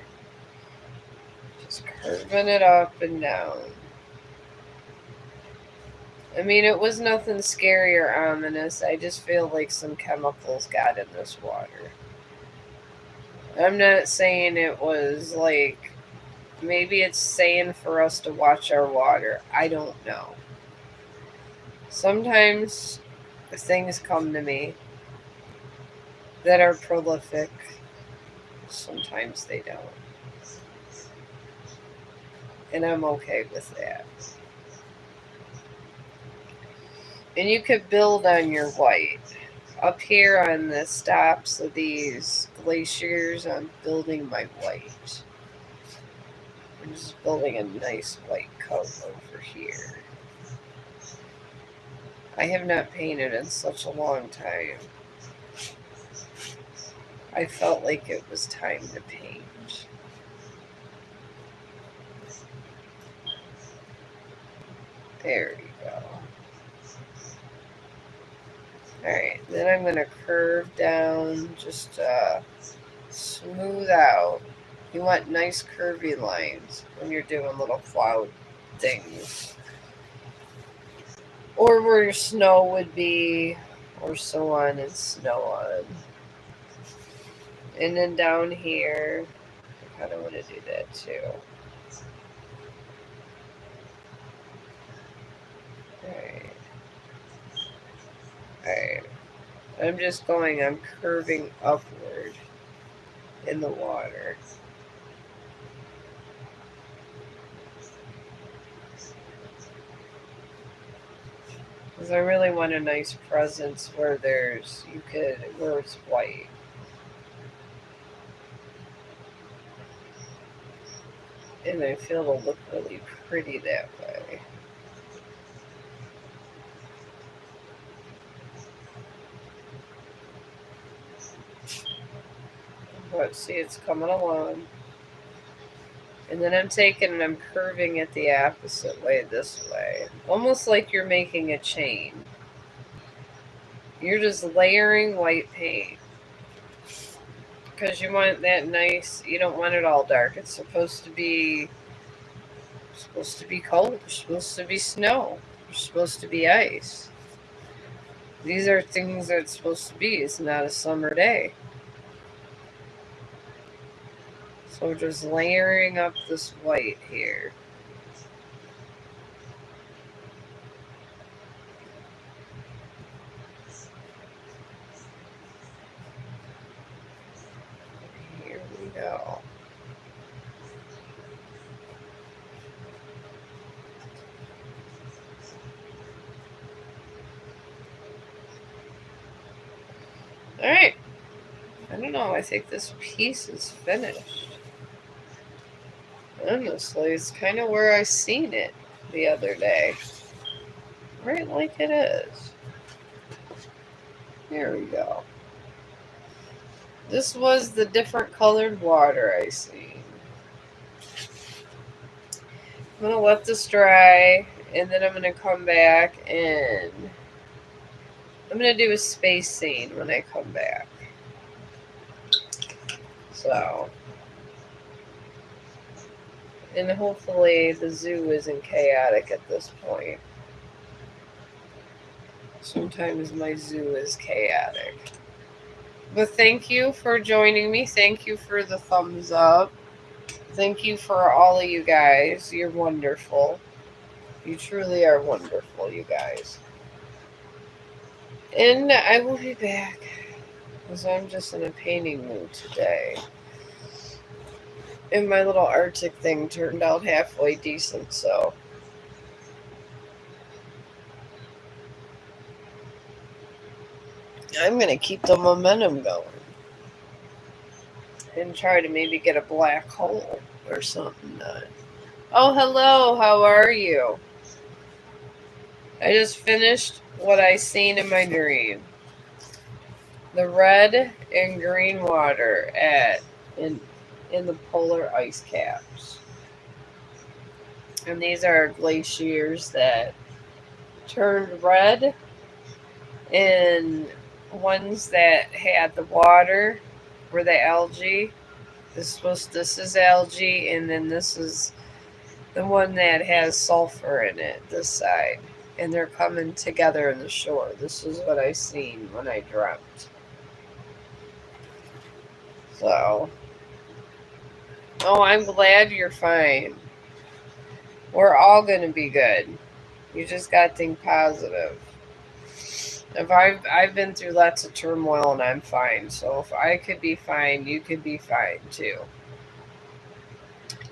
Just curving it up and down. I mean, it was nothing scary or ominous. I just feel like some chemicals got in this water. I'm not saying it was like, maybe it's saying for us to watch our water. I don't know. Sometimes things come to me that are prolific. Sometimes they don't. And I'm okay with that. And you could build on your white. Up here on the stops of these glaciers, I'm building my white. I'm just building a nice white coat over here. I have not painted in such a long time. I felt like it was time to paint. There you go. Alright, then I'm going to curve down, just smooth out. You want nice curvy lines when you're doing little cloud things. Or where your snow would be, or so on and snow on. And then down here, I kind of want to do that too. Alright. Alright. I'm curving upward in the water. Because I really want a nice presence where where it's white. And I feel it'll look really pretty that way. But see, it's coming along. And then I'm taking and I'm curving it the opposite way, this way. Almost like you're making a chain. You're just layering white paint. Because you want that nice, you don't want it all dark. It's supposed to be cold. It's supposed to be snow. It's supposed to be ice. These are things that it's supposed to be. It's not a summer day. So we're just layering up this white here. Here we go. Alright. I don't know. I think this piece is finished. Honestly, it's kind of where I seen it the other day. Right like it is. Here we go. This was the different colored water I seen. I'm going to let this dry, and then I'm going to come back and I'm going to do a space scene when I come back. So, and hopefully the zoo isn't chaotic at this point. Sometimes my zoo is chaotic. But thank you for joining me. Thank you for the thumbs up. Thank you for all of you guys. You're wonderful. You truly are wonderful, you guys. And I will be back, because I'm just in a painting mood today. And my little Arctic thing turned out halfway decent, so. I'm going to keep the momentum going. And try to maybe get a black hole or something done. Oh, hello. How are you? I just finished what I seen in my dream. The red and green water in the polar ice caps. And these are glaciers that turned red, and ones that had the water were the algae. This is algae, and then this is the one that has sulfur in it, this side. And they're coming together in the shore. This is what I seen when I dreamt. So, oh, I'm glad you're fine. We're all going to be good. You just got to think positive. I've been through lots of turmoil and I'm fine. So if I could be fine, you could be fine too.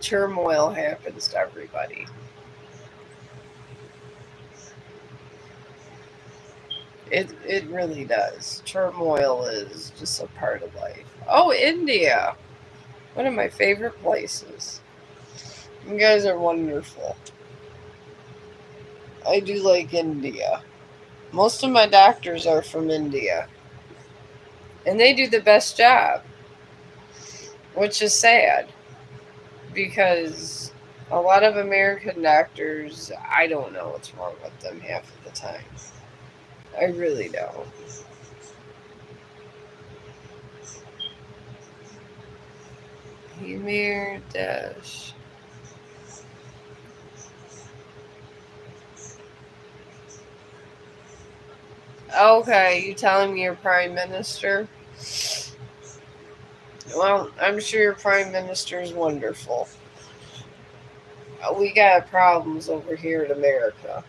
Turmoil happens to everybody. It really does. Turmoil is just a part of life. Oh, India. One of my favorite places. You guys are wonderful. I do like India. Most of my doctors are from India. And they do the best job, which is sad because a lot of American doctors, I don't know what's wrong with them half of the time. I really don't. Emir Dash. Okay, you telling me your prime minister? Well, I'm sure your prime minister is wonderful. We got problems over here in America.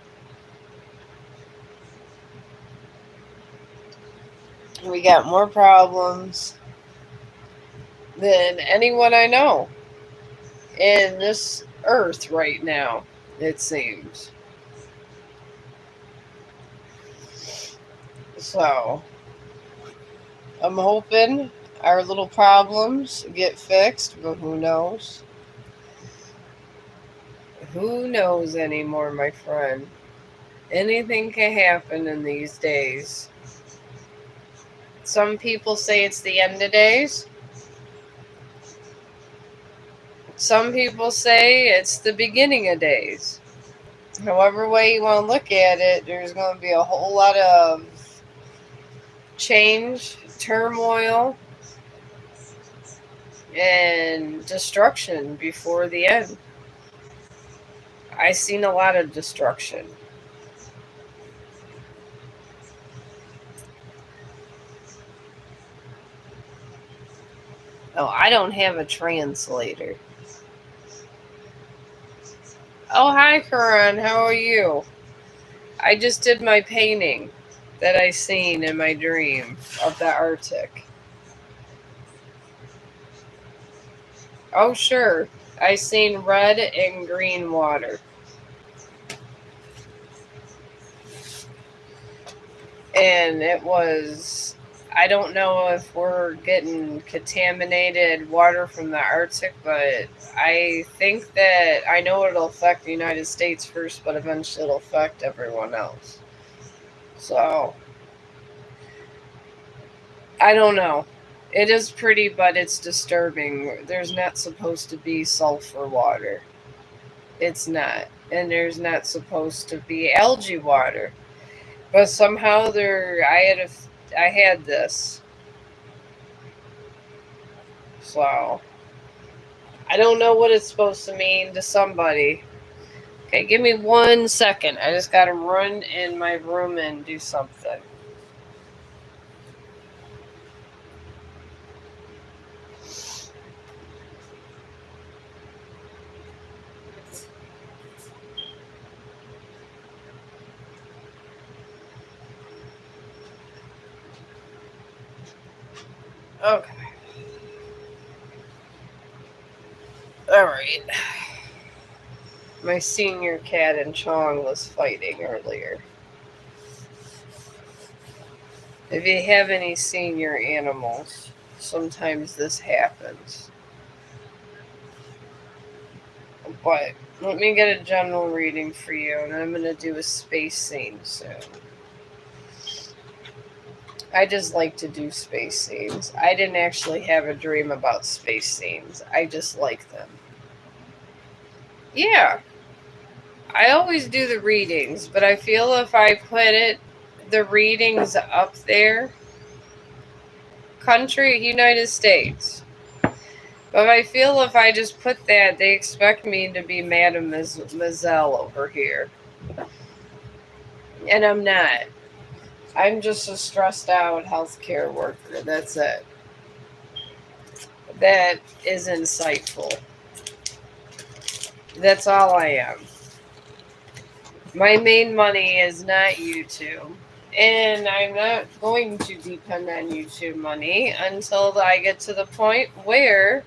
We got more problems than anyone I know in this earth right now, it seems. So, I'm hoping our little problems get fixed, but who knows? Who knows anymore, my friend? Anything can happen in these days. Some people say it's the end of days. Some people say it's the beginning of days. However way you want to look at it, there's going to be a whole lot of change, turmoil, and destruction before the end. I seen a lot of destruction. Oh, I don't have a translator. Oh, hi, Karan. How are you? I just did my painting that I seen in my dream of the Arctic. Oh, sure. I seen red and green water. And it was, I don't know if we're getting contaminated water from the Arctic, but I think that I know it'll affect the United States first, but eventually it'll affect everyone else. So, I don't know. It is pretty, but it's disturbing. There's not supposed to be sulfur water. It's not. And there's not supposed to be algae water. But somehow I had this. So I don't know what it's supposed to mean to somebody. Okay, give me 1 second. I just gotta run in my room and do something. Okay. Alright. My senior cat and Chong was fighting earlier. If you have any senior animals, sometimes this happens. But let me get a general reading for you, and I'm going to do a space scene soon. I just like to do space scenes. I didn't actually have a dream about space scenes. I just like them. Yeah, I always do the readings, but I feel if I put the readings up there, country, United States. But I feel if I just put that, they expect me to be Madame Mazel over here. And I'm not. I'm just a stressed out healthcare worker. That's it. That is insightful. That's all I am. My main money is not YouTube. And I'm not going to depend on YouTube money until I get to the point where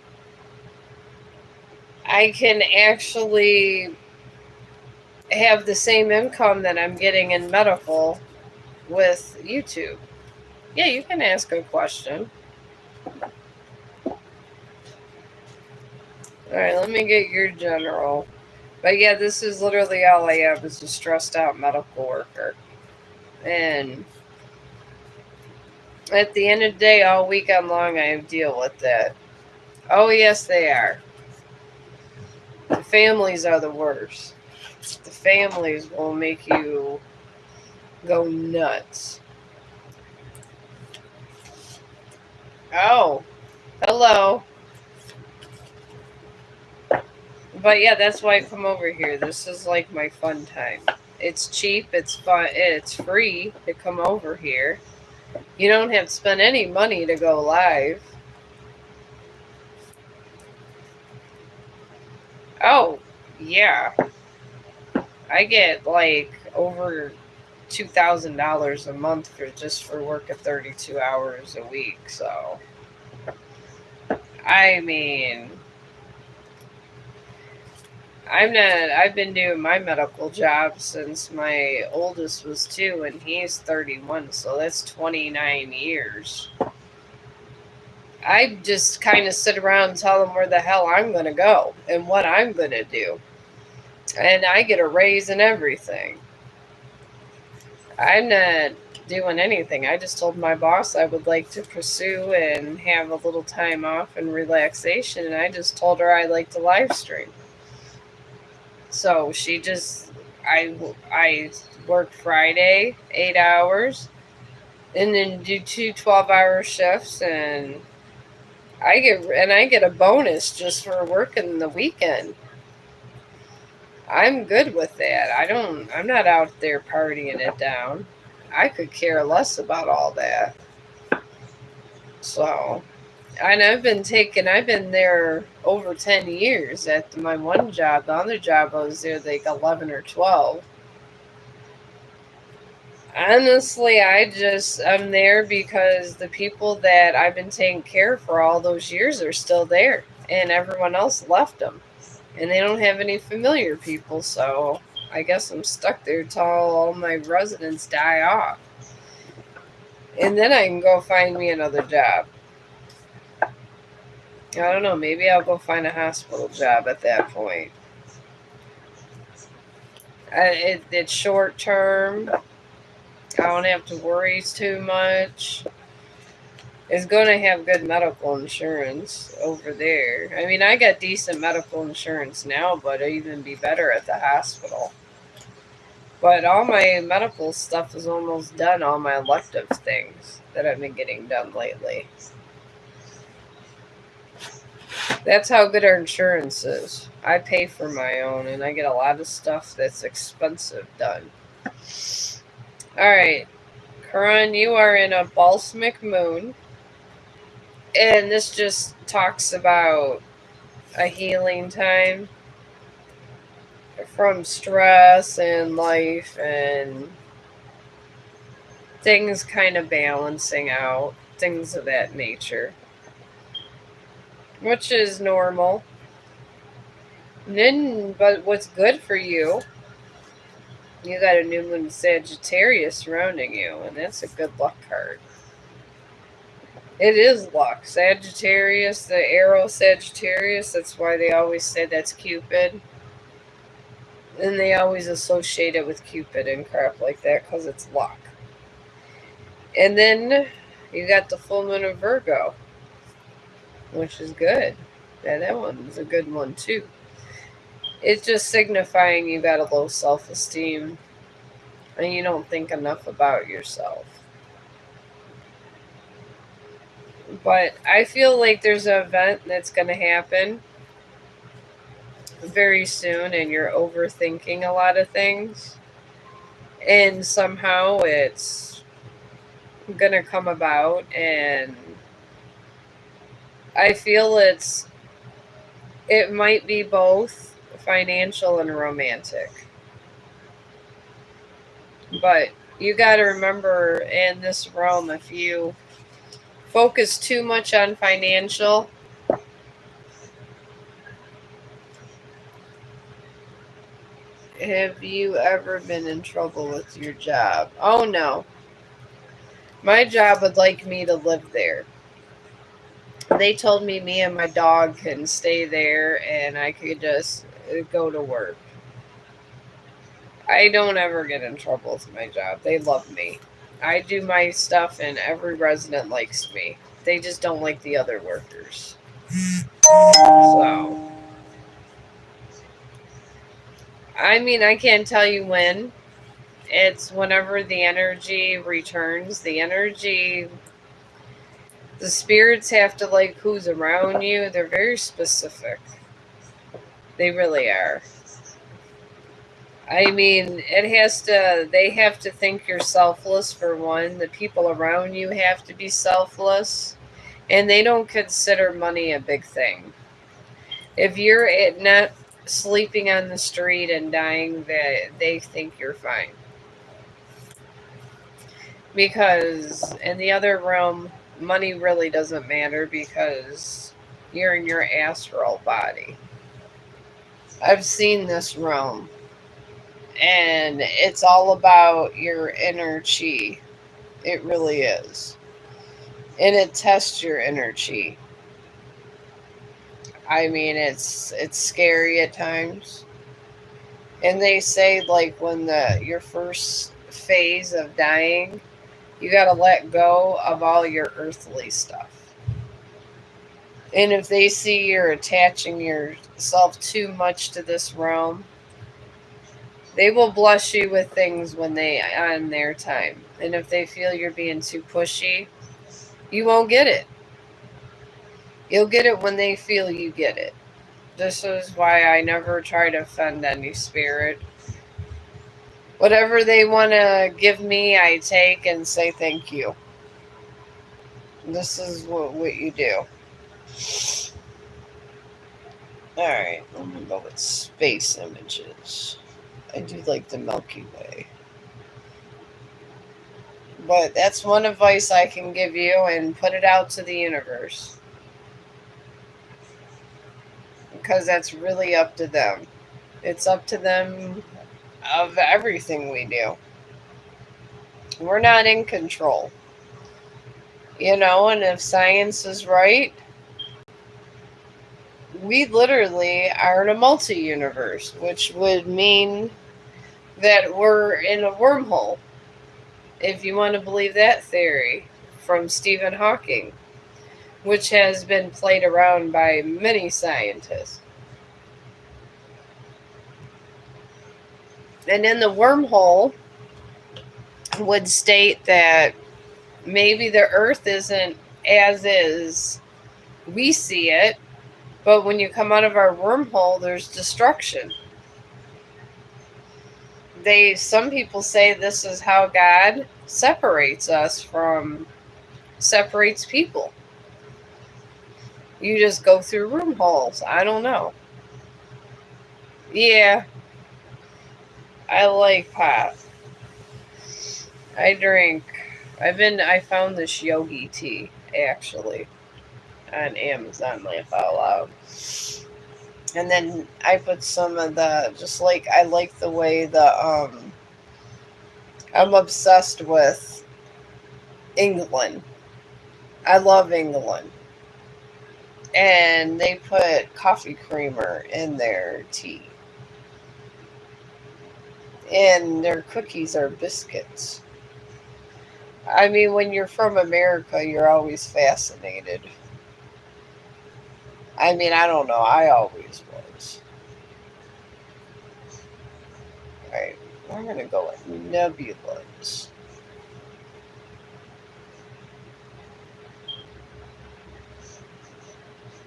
I can actually have the same income that I'm getting in medical with YouTube. Yeah, you can ask a question. Alright, let me get your general. But yeah, this is literally all I have is a stressed out medical worker. And at the end of the day, all weekend long, I deal with that. Oh, yes, they are. The families are the worst. The families will make you go nuts. Oh, hello. But yeah, that's why I come over here. This is like my fun time. It's cheap, it's fun, it's free to come over here. You don't have to spend any money to go live. Oh, yeah. I get like over $2,000 a month for working 32 hours a week. So, I mean, I've been doing my medical job since my oldest was 2 and he's 31, so that's 29 years. I just kind of sit around and tell them where the hell I'm going to go and what I'm going to do. And I get a raise and everything. I'm not doing anything. I just told my boss I would like to pursue and have a little time off and relaxation. And I just told her I like to live stream. So I work Friday, 8 hours, and then do 2 12-hour shifts. And I get a bonus just for working the weekend. I'm good with that. I'm not out there partying it down. I could care less about all that. So, and I've been there over 10 years at my one job. The other job I was there like 11 or 12. Honestly, I'm there because the people that I've been taking care of for all those years are still there, and everyone else left them. And they don't have any familiar people, so I guess I'm stuck there till all my residents die off. And then I can go find me another job. I don't know, maybe I'll go find a hospital job at that point. It's short term. I don't have to worry too much. It's going to have good medical insurance over there. I mean, I got decent medical insurance now, but it'd even be better at the hospital. But all my medical stuff is almost done, all my elective things that I've been getting done lately. That's how good our insurance is. I pay for my own, and I get a lot of stuff that's expensive done. All right, Karan, you are in a balsamic moon, and this just talks about a healing time from stress and life and things kind of balancing out, things of that nature, which is normal. But what's good for you, you got a new moon Sagittarius surrounding you, and that's a good luck card. It is luck. Sagittarius, the arrow Sagittarius, that's why they always say that's Cupid. And they always associate it with Cupid and crap like that because it's luck. And then you got the full moon of Virgo, which is good. Yeah, that one's a good one too. It's just signifying you got a low self-esteem and you don't think enough about yourself. But I feel like there's an event that's going to happen very soon and you're overthinking a lot of things. And somehow it's going to come about, and I feel it might be both financial and romantic. But you got to remember, in this realm, if you focus too much on financial, have you ever been in trouble with your job? Oh no. My job would like me to live there. They told me and my dog can stay there and I could just go to work. I don't ever get in trouble with my job. They love me. I do my stuff, and every resident likes me. They just don't like the other workers. So, I mean, I can't tell you when. It's whenever the energy returns. The spirits have to like who's around you. They're very specific. They really are. I mean, they have to think you're selfless for one. The people around you have to be selfless. And they don't consider money a big thing. If you're not sleeping on the street and dying, they think you're fine. Because in the other realm, money really doesn't matter because you're in your astral body. I've seen this realm, and it's all about your inner chi. It really is. And it tests your inner chi. I mean, it's scary at times. And they say like when the your first phase of dying, you got to let go of all your earthly stuff. And if they see you're attaching yourself too much to this realm, they will bless you with things when they on their time. And if they feel you're being too pushy, you won't get it. You'll get it when they feel you get it. This is why I never try to offend any spirit. Whatever they want to give me, I take and say thank you. This is what you do. Alright, I'm going to go with space images. I do like the Milky Way. But that's one advice I can give you, and put it out to the universe. Because that's really up to them. It's up to them of everything we do. We're not in control. And if science is right, we literally are in a multi-universe, which would mean that we're in a wormhole, if you want to believe that theory from Stephen Hawking, which has been played around by many scientists. And in the wormhole would state that maybe the earth isn't as is we see it, but when you come out of our wormhole, there's destruction. Some people say this is how God separates people. You just go through wormholes. I don't know. Yeah, I like pop. I drink. I found this yogi tea actually on Amazon, laugh out loud. And then I put some of I like the way I'm obsessed with England. I love England. And they put coffee creamer in their tea. And their cookies are biscuits. I mean, when you're from America, you're always fascinated. I mean, I don't know. I always was. Alright, we're going to go with nebulas.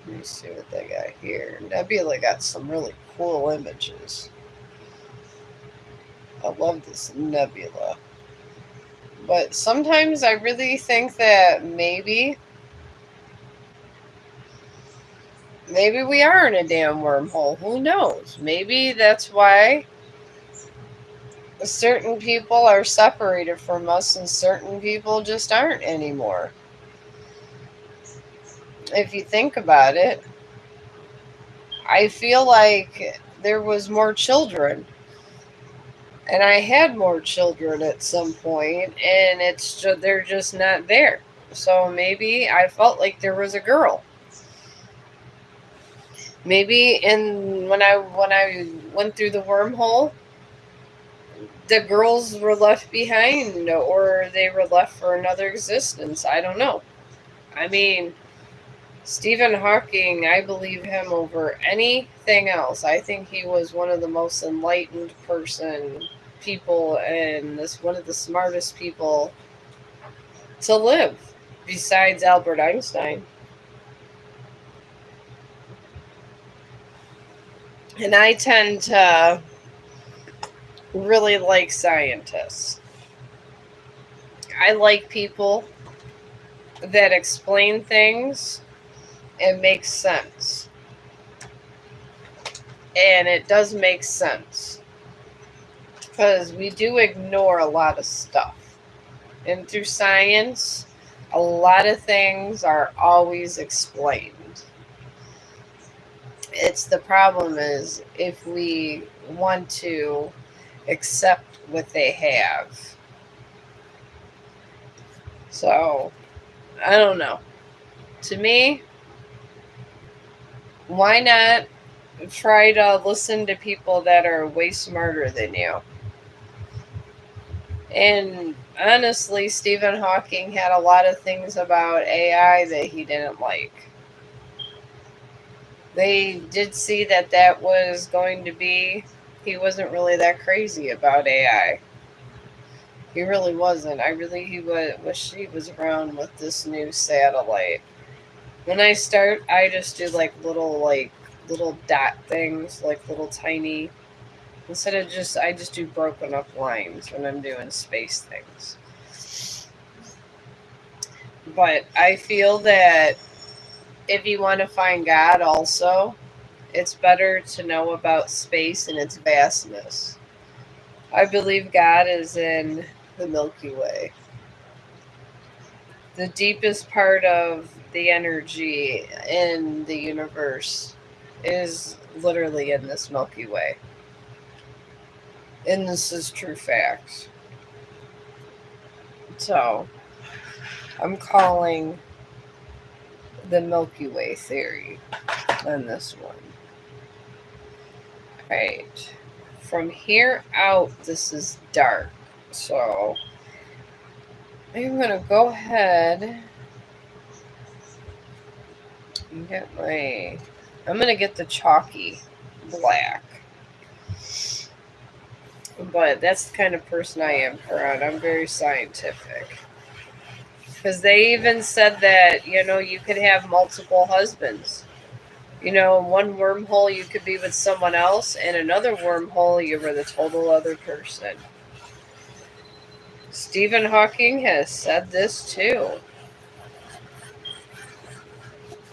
Let me see what they got here. Nebula got some really cool images. I love this nebula. But sometimes I really think that maybe we are in a damn wormhole. Who knows? Maybe that's why certain people are separated from us and certain people just aren't anymore. If you think about it, I feel like there was more children. And I had more children at some point, and they're just not there. So maybe I felt like there was a girl. Maybe when I went through the wormhole, the girls were left behind or they were left for another existence. I don't know. I mean, Stephen Hawking, I believe him over anything else. I think he was one of the most enlightened people and this one of the smartest people to live besides Albert Einstein. And I tend to really like scientists. I like people that explain things and make sense. And it does make sense because we do ignore a lot of stuff. And through science, a lot of things are always explained. It's the problem is if we want to accept what they have. So, I don't know. To me, why not try to listen to people that are way smarter than you? And honestly, Stephen Hawking had a lot of things about AI that he didn't like. They did see that that was going to be, he wasn't really that crazy about AI. He really wasn't. He wish he was around with this new satellite. When I start, I just do little dot things, like little tiny. Instead of I just do broken up lines when I'm doing space things. But I feel that if you want to find God also, it's better to know about space and its vastness. I believe God is in the Milky Way. The deepest part of the energy in the universe is literally in this Milky Way. And this is true facts. So, I'm calling the Milky Way theory on this one. Right. From here out, this is dark. So, I'm going to go ahead and I'm going to get the chalky black. But that's the kind of person I am, Karan. I'm very scientific. Because they even said that, you could have multiple husbands. In one wormhole you could be with someone else, and another wormhole you're with a total other person. Stephen Hawking has said this too.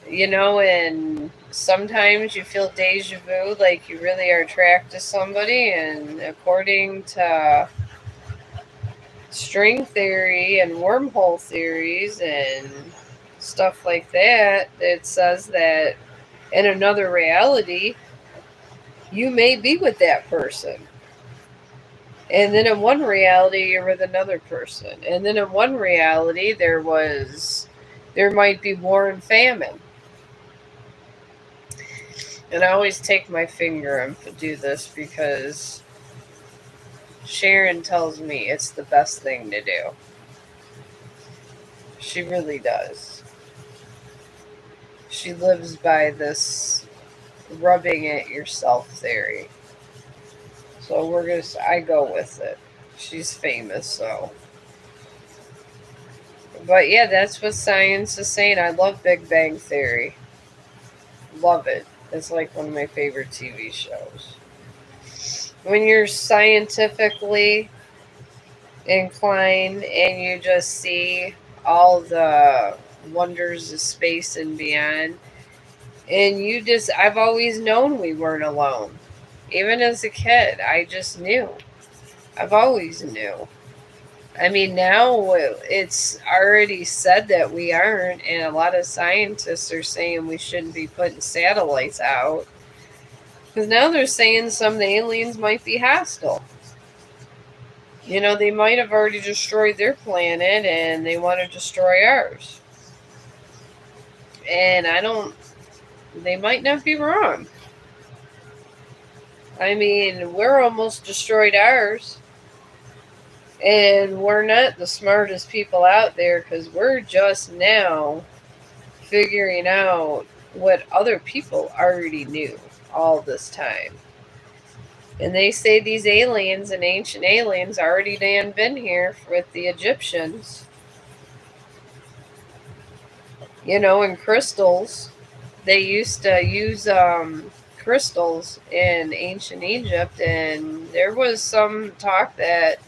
And sometimes you feel deja vu, like you really are attracted to somebody, and according to string theory and wormhole theories and stuff like that, it says that in another reality, you may be with that person. And then in one reality, you're with another person. And then in one reality, there might be war and famine. And I always take my finger and do this because Sharon tells me it's the best thing to do. She really does. She lives by this rubbing it yourself theory. So I go with it. She's famous, so. But yeah, that's what science is saying. I love Big Bang Theory. Love it. It's like one of my favorite TV shows. When you're scientifically inclined and you just see all the wonders of space and beyond, and I've always known we weren't alone. Even as a kid, I just knew. I've always knew. I mean, now it's already said that we aren't, and a lot of scientists are saying we shouldn't be putting satellites out. Because now they're saying some of the aliens might be hostile. They might have already destroyed their planet and they want to destroy ours. And they might not be wrong. I mean, we're almost destroyed ours. And we're not the smartest people out there because we're just now figuring out what other people already knew all this time. And they say these aliens and ancient aliens already been here with the Egyptians, and crystals. They used to use crystals in ancient Egypt, and there was some talk that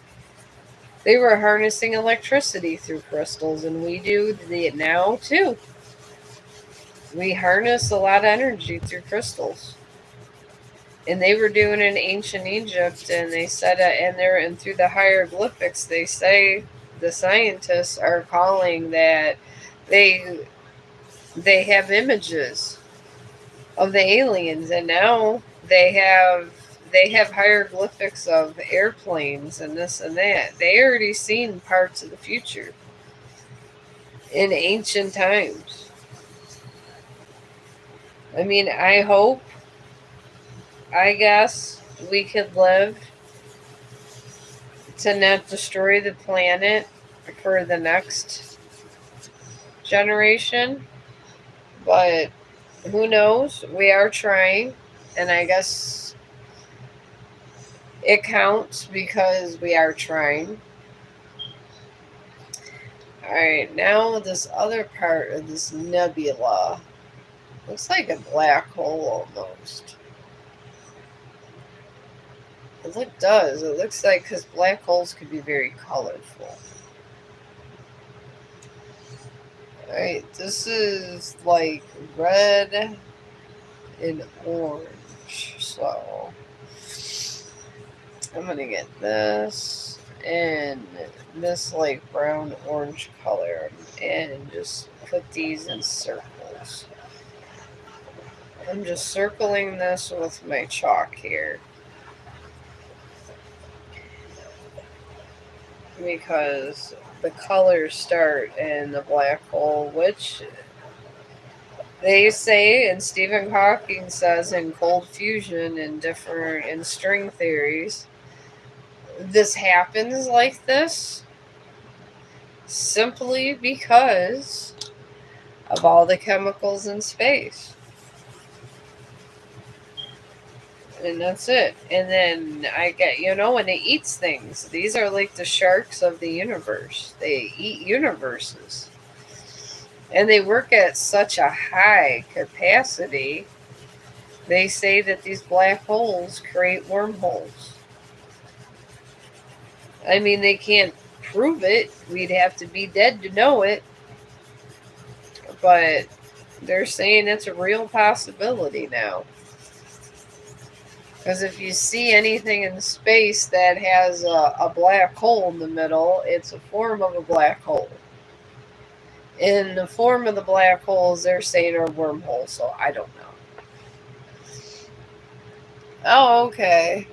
they were harnessing electricity through crystals, and we do it now too. We harness a lot of energy through crystals. And they were doing it in ancient Egypt, and they said, and through the hieroglyphics, they say the scientists are calling that they they have images of the aliens, and now they have hieroglyphics of airplanes and this and that. They already seen parts of the future in ancient times. I mean, I guess we could live to not destroy the planet for the next generation, but who knows? We are trying, and I guess it counts because we are trying. Alright, now this other part of this nebula looks like a black hole almost. It does. It looks like, because black holes could be very colorful. Alright, this is like red and orange. So I'm gonna get this and this like brown orange color and just put these in circles. I'm just circling this with my chalk here, because the colors start in the black hole, which they say, and Stephen Hawking says in cold fusion and different in string theories, this happens like this simply because of all the chemicals in space. And that's it. And then I get, when it eats things, these are like the sharks of the universe. They eat universes. And they work at such a high capacity. They say that these black holes create wormholes. I mean, they can't prove it. We'd have to be dead to know it. But they're saying it's a real possibility now. Because if you see anything in space that has a black hole in the middle, it's a form of a black hole. In the form of the black holes, they're saying are wormholes, so I don't know. Oh, okay.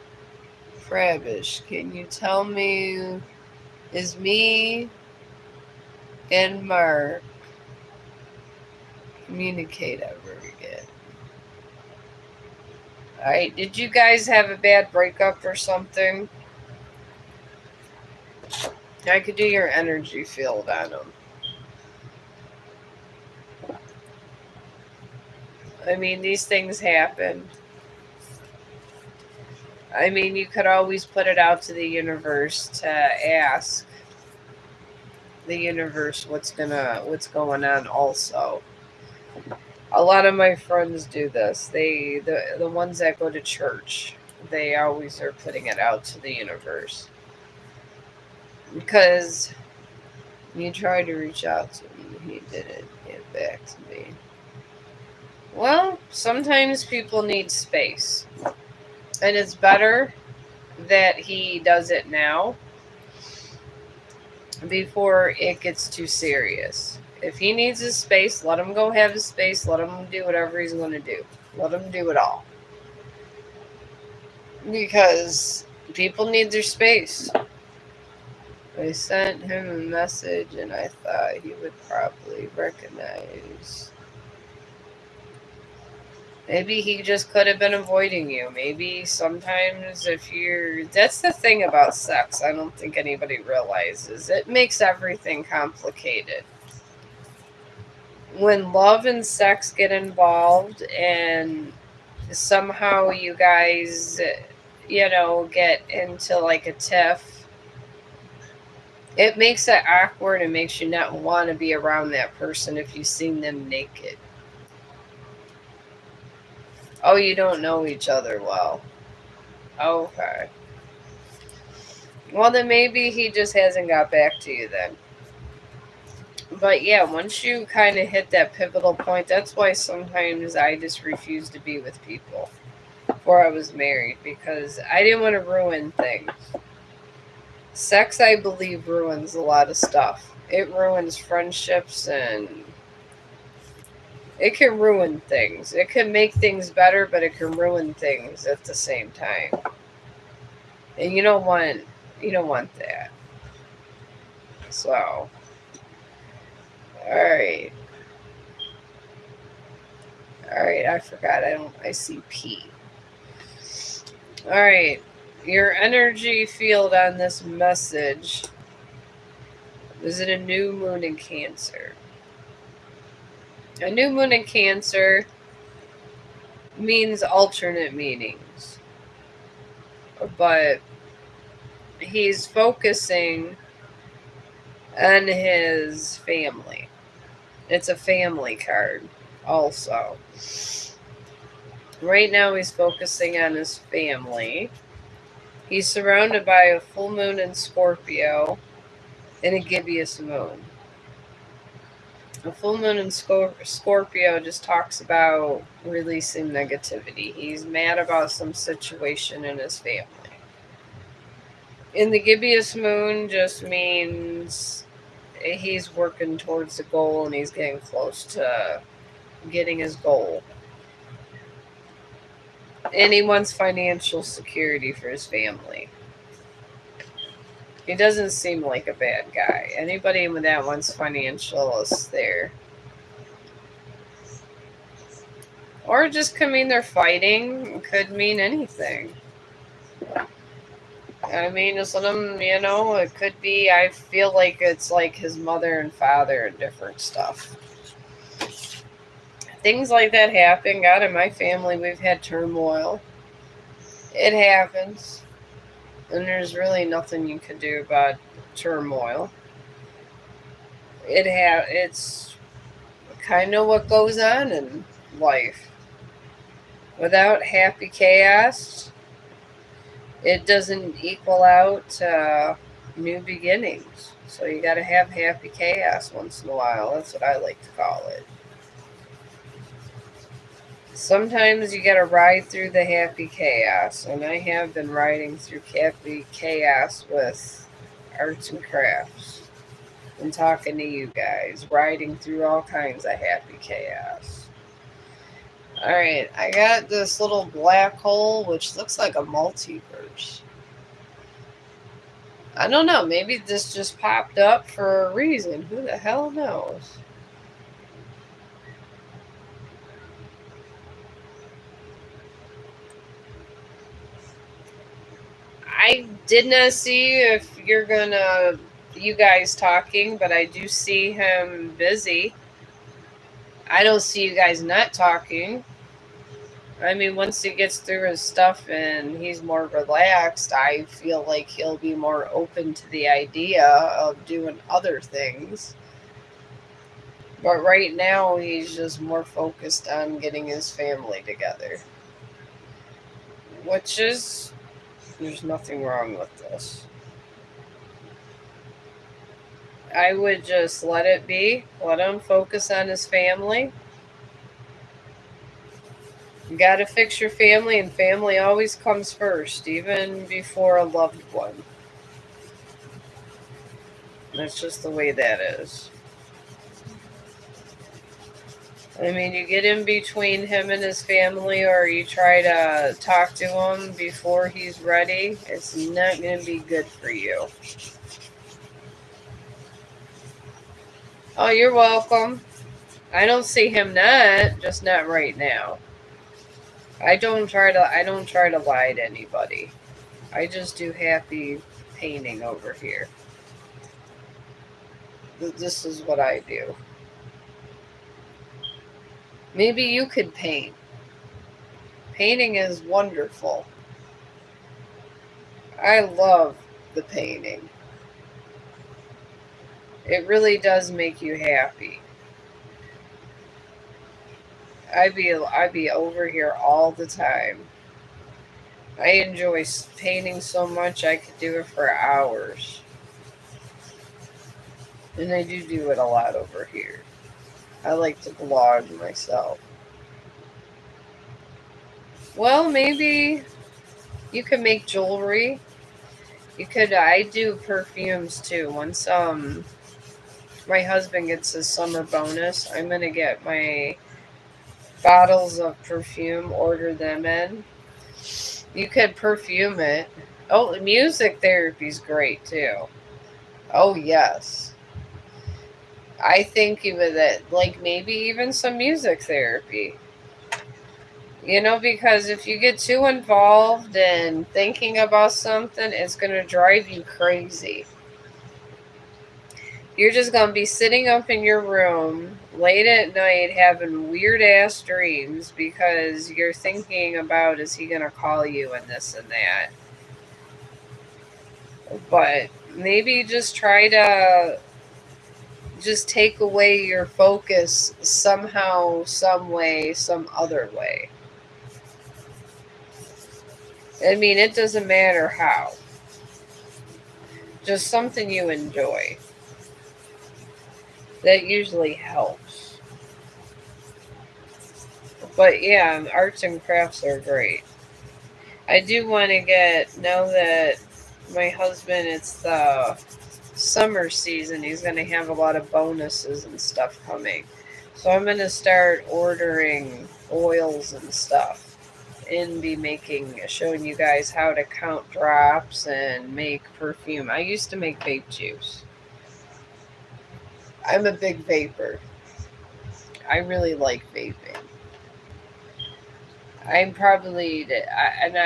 Frabish, can you tell me, is me and Mark communicate ever again? Alright, did you guys have a bad breakup or something? I could do your energy field on them. I mean, these things happen. I mean, you could always put it out to the universe to ask the universe what's going on also. A lot of my friends do this. The ones that go to church, they always are putting it out to the universe. Because you tried to reach out to me, he didn't get back to me. Well, sometimes people need space. And it's better that he does it now before it gets too serious. If he needs his space, let him go have his space. Let him do whatever he's going to do. Let him do it all. Because people need their space. I sent him a message and I thought he would probably recognize. Maybe he just could have been avoiding you. Maybe sometimes if you're. That's the thing about sex, I don't think anybody realizes. It makes everything complicated. When love and sex get involved and somehow you guys, get into like a tiff, it makes it awkward and makes you not want to be around that person if you've seen them naked. Oh, you don't know each other well. Okay. Well, then maybe he just hasn't got back to you then. But yeah, once you kind of hit that pivotal point, that's why sometimes I just refuse to be with people before I was married because I didn't want to ruin things. Sex, I believe, ruins a lot of stuff. It ruins friendships and it can ruin things. It can make things better, but it can ruin things at the same time. And you don't want that. So, all right. All right, I forgot. I see P. All right. Your energy field on this message. Is it a new moon in Cancer? A new moon in Cancer means alternate meanings. But he's focusing on his family. It's a family card also. Right now he's focusing on his family. He's surrounded by a full moon in Scorpio and a gibbous moon. A full moon in Scorpio just talks about releasing negativity. He's mad about some situation in his family. And the gibbous moon just means he's working towards the goal and he's getting close to getting his goal. And he wants financial security for his family. He doesn't seem like a bad guy. Anybody that wants financial is there. Or just could mean they're fighting. Could mean anything. I mean, some of them, it could be, I feel like it's like his mother and father and different stuff. Things like that happen. God, in my family, we've had turmoil. It happens. And there's really nothing you can do about turmoil. It's kind of what goes on in life. Without happy chaos, it doesn't equal out to new beginnings. So you got to have happy chaos once in a while. That's what I like to call it. Sometimes you got to ride through the happy chaos, and I have been riding through happy chaos with arts and crafts and talking to you guys, riding through all kinds of happy chaos. All right, I got this little black hole, which looks like a multiverse. I don't know, maybe this just popped up for a reason. Who the hell knows? I did not see if you guys talking, but I do see him busy. I don't see you guys not talking. I mean, once he gets through his stuff and he's more relaxed, I feel like he'll be more open to the idea of doing other things. But right now, he's just more focused on getting his family together. Which is, there's nothing wrong with this. I would just let it be. Let him focus on his family. You gotta fix your family, and family always comes first, even before a loved one. That's just the way that is. I mean, you get in between him and his family, or you try to talk to him before he's ready, it's not going to be good for you. Oh, you're welcome. I don't see him not, just not right now. I don't try to lie to anybody. I just do happy painting over here. This is what I do. Maybe you could paint. Painting is wonderful. I love the painting. It really does make you happy. I'd be over here all the time. I enjoy painting so much I could do it for hours. And I do it a lot over here. I like to blog myself. Well, maybe you could make jewelry. You could. I do perfumes too. Once my husband gets his summer bonus, I'm gonna get my bottles of perfume, order them in. You could perfume it. Oh, music therapy's great too. Oh yes. I think even that, like maybe even some music therapy. Because if you get too involved in thinking about something, it's going to drive you crazy. You're just going to be sitting up in your room late at night having weird ass dreams because you're thinking about, is he going to call you and this and that. But maybe just try to just take away your focus somehow, some way, some other way. I mean, it doesn't matter how. Just something you enjoy. That usually helps. But yeah, arts and crafts are great. I do want to get, now that my husband, it's the summer season, he's going to have a lot of bonuses and stuff coming. So I'm going to start ordering oils and stuff and be showing you guys how to count drops and make perfume. I used to make vape juice. I'm a big vapor. I really like vaping. I'm probably, and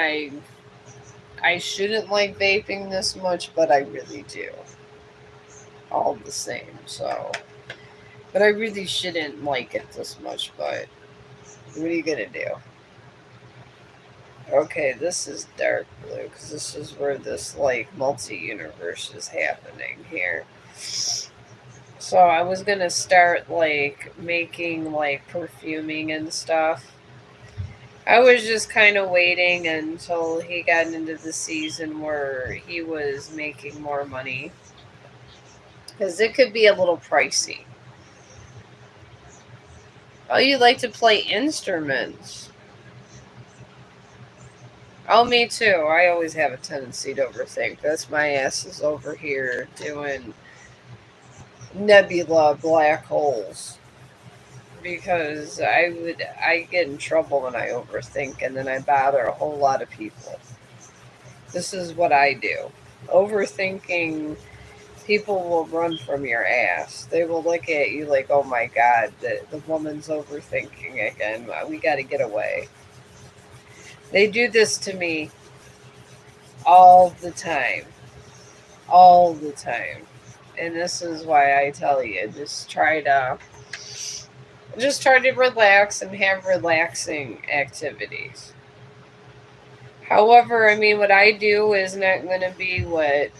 I shouldn't like vaping this much, but I really do. All the same, so. But I really shouldn't like it this much, but what are you gonna do? Okay, this is dark blue, because this is where this, like, multi-universe is happening here. So I was gonna start, like, making, like, perfuming and stuff. I was just kind of waiting until he got into the season where he was making more money. Because it could be a little pricey. Oh, you like to play instruments? Oh, me too. I always have a tendency to overthink. That's my ass is over here doing nebula black holes. Because I get in trouble when I overthink and then I bother a whole lot of people. This is what I do. Overthinking, people will run from your ass. They will look at you like, oh my God, the woman's overthinking again. We got to get away. They do this to me all the time. All the time. And this is why I tell you, just try to relax and have relaxing activities. However, I mean, what I do is not going to be what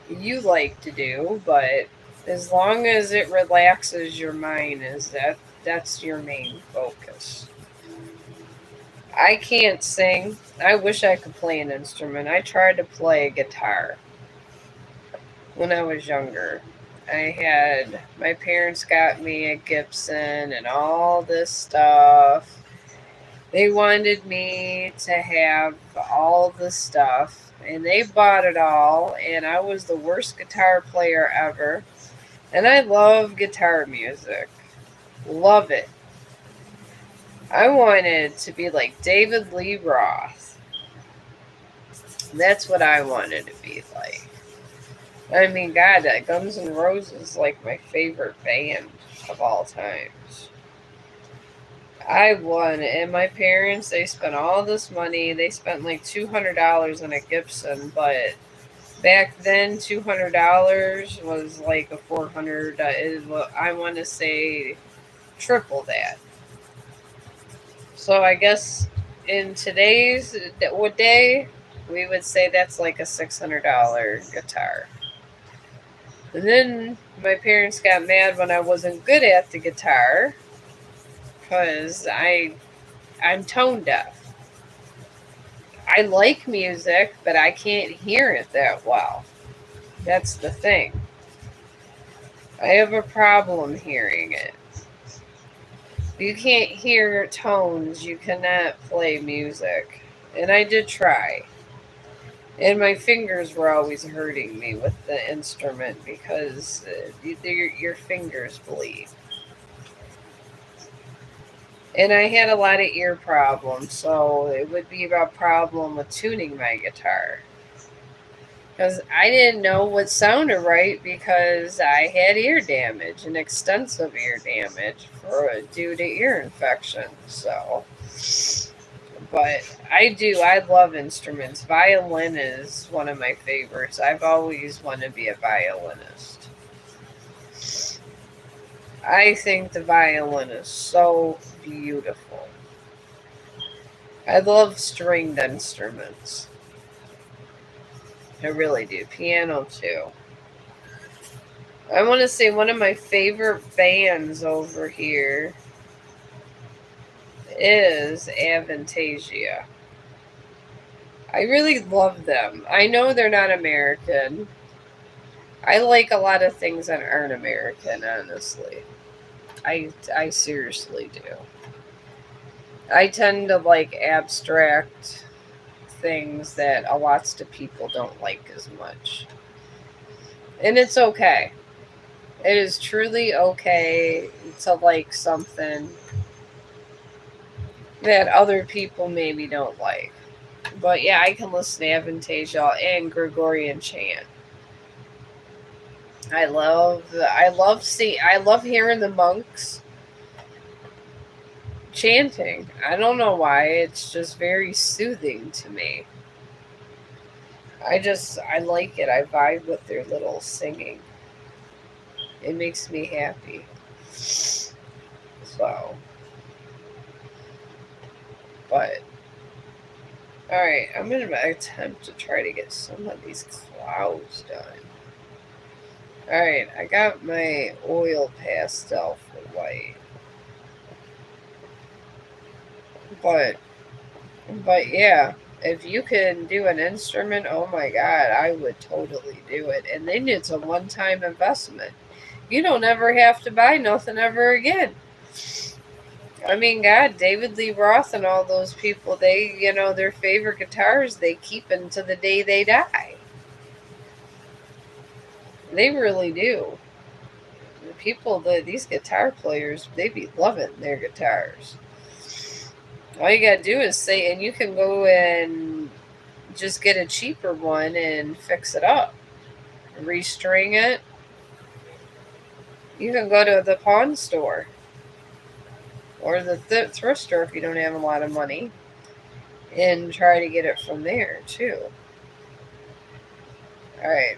you like to do, but as long as it relaxes your mind, that's your main focus. I can't sing. I wish I could play an instrument. I tried to play guitar when I was younger. My parents got me a Gibson and all this stuff. They wanted me to have all the stuff, and they bought it all, and I was the worst guitar player ever. And I love guitar music. Love it. I wanted to be like David Lee Roth. That's what I wanted to be like. I mean, God, Guns N' Roses is like my favorite band of all times. I won, and my parents, they spent all this money. They spent like $200 on a Gibson, but back then $200 was like a 400. I want to say triple that. So I guess in today's day, we would say that's like a $600 guitar. And then my parents got mad when I wasn't good at the guitar because I'm tone deaf. I like music, but I can't hear it that well. That's the thing. I have a problem hearing it. If you can't hear tones, you cannot play music. And I did try. And my fingers were always hurting me with the instrument because your fingers bleed. And I had a lot of ear problems, so it would be a problem with tuning my guitar. Because I didn't know what sounded right because I had ear damage, and extensive ear damage due to ear infection. So, but I love instruments. Violin is one of my favorites. I've always wanted to be a violinist. I think the violin is so beautiful. I love stringed instruments. I really do. Piano too. I want to say one of my favorite bands over here is Avantasia. I really love them. I know they're not American. I like a lot of things that aren't American, honestly. I seriously do. I tend to like abstract things that a lots of people don't like as much. And it's okay. It is truly okay to like something that other people maybe don't like. But yeah, I can listen to Avantasia and Gregorian chant. I love hearing the monks chanting. I don't know why. It's just very soothing to me. I like it. I vibe with their little singing. It makes me happy. So, but all right, I'm gonna attempt to try to get some of these clouds done. All right, I got my oil pastel for white, but yeah, if you can do an instrument, oh my god, I would totally do it. And then it's a one-time investment. You don't ever have to buy nothing ever again. I mean, God, David Lee Roth and all those people, their favorite guitars, they keep until the day they die. They really do. These guitar players, they be loving their guitars. All you gotta do is say, and you can go and just get a cheaper one and fix it up, restring it. You can go to the pawn store or the thrift store if you don't have a lot of money and try to get it from there too. All right.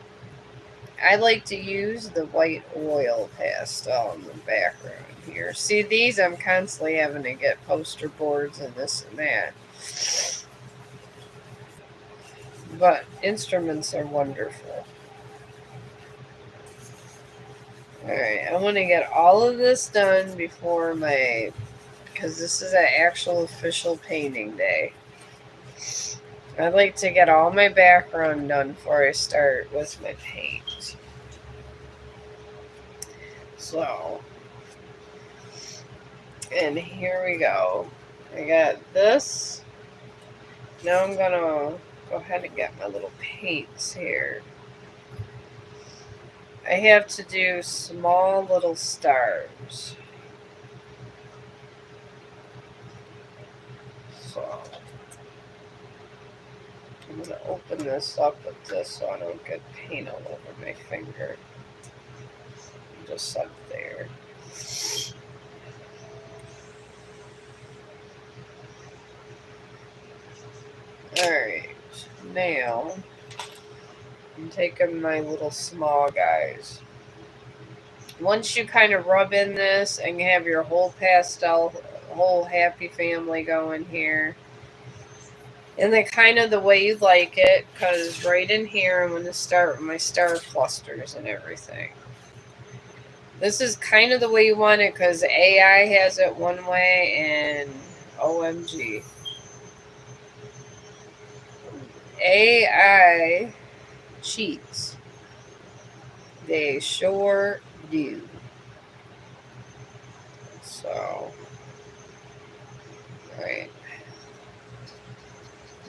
I like to use the white oil pastel in the background here. See, these I'm constantly having to get poster boards and this and that. But instruments are wonderful. Alright, I want to get all of this done before because this is an actual official painting day. I'd like to get all my background done before I start with my paint. So, and here we go. I got this. Now I'm gonna go ahead and get my little paints here. I have to do small little stars. So, I'm going to open this up with this so I don't get paint all over my finger. Just set it there. Now, I'm taking my little small guys. Once you kind of rub in this and you have your whole pastel, whole happy family going here, and then kind of the way you like it, because right in here I'm going to start with my star clusters and everything. This is kind of the way you want it, because AI has it one way and OMG. AI cheats. They sure do. So, right.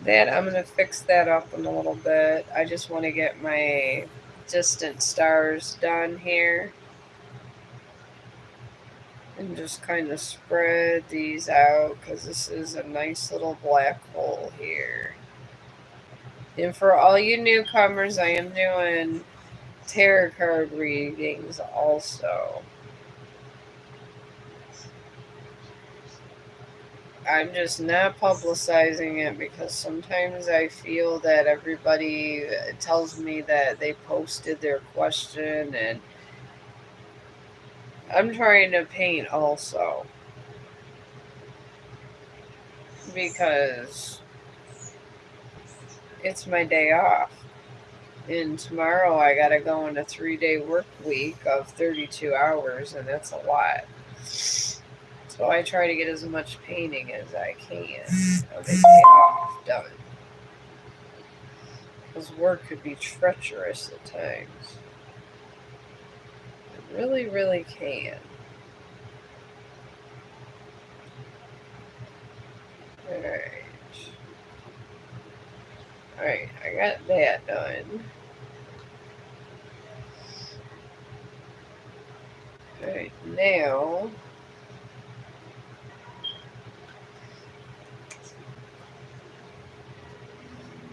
That, I'm going to fix that up in a little bit. I just want to get my distant stars done here. And just kind of spread these out, because this is a nice little black hole here. And for all you newcomers, I am doing tarot card readings also. I'm just not publicizing it because sometimes I feel that everybody tells me that they posted their question, and I'm trying to paint also because it's my day off. And tomorrow I gotta go on a 3-day work week of 32 hours, and that's a lot. So I try to get as much painting as I can of the day off done. Because work could be treacherous at times. It really, really can. Alright. Alright, I got that done. Alright, now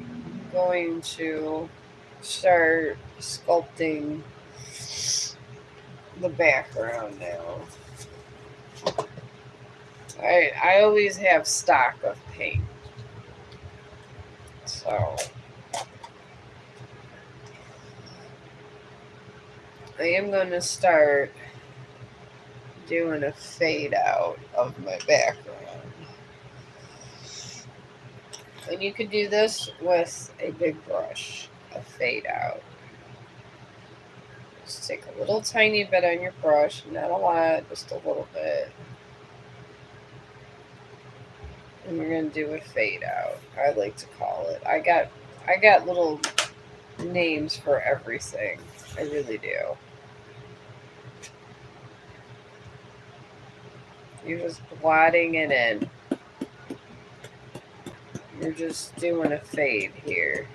I'm going to start sculpting the background now. Alright, I always have stock of paint. So I am going to start doing a fade out of my background. And you could do this with a big brush, a fade out. Just take a little tiny bit on your brush, not a lot, just a little bit. And we're going to do a fade out, I like to call it. I got little names for everything. I really do. You're just blotting it in. You're just doing a fade here.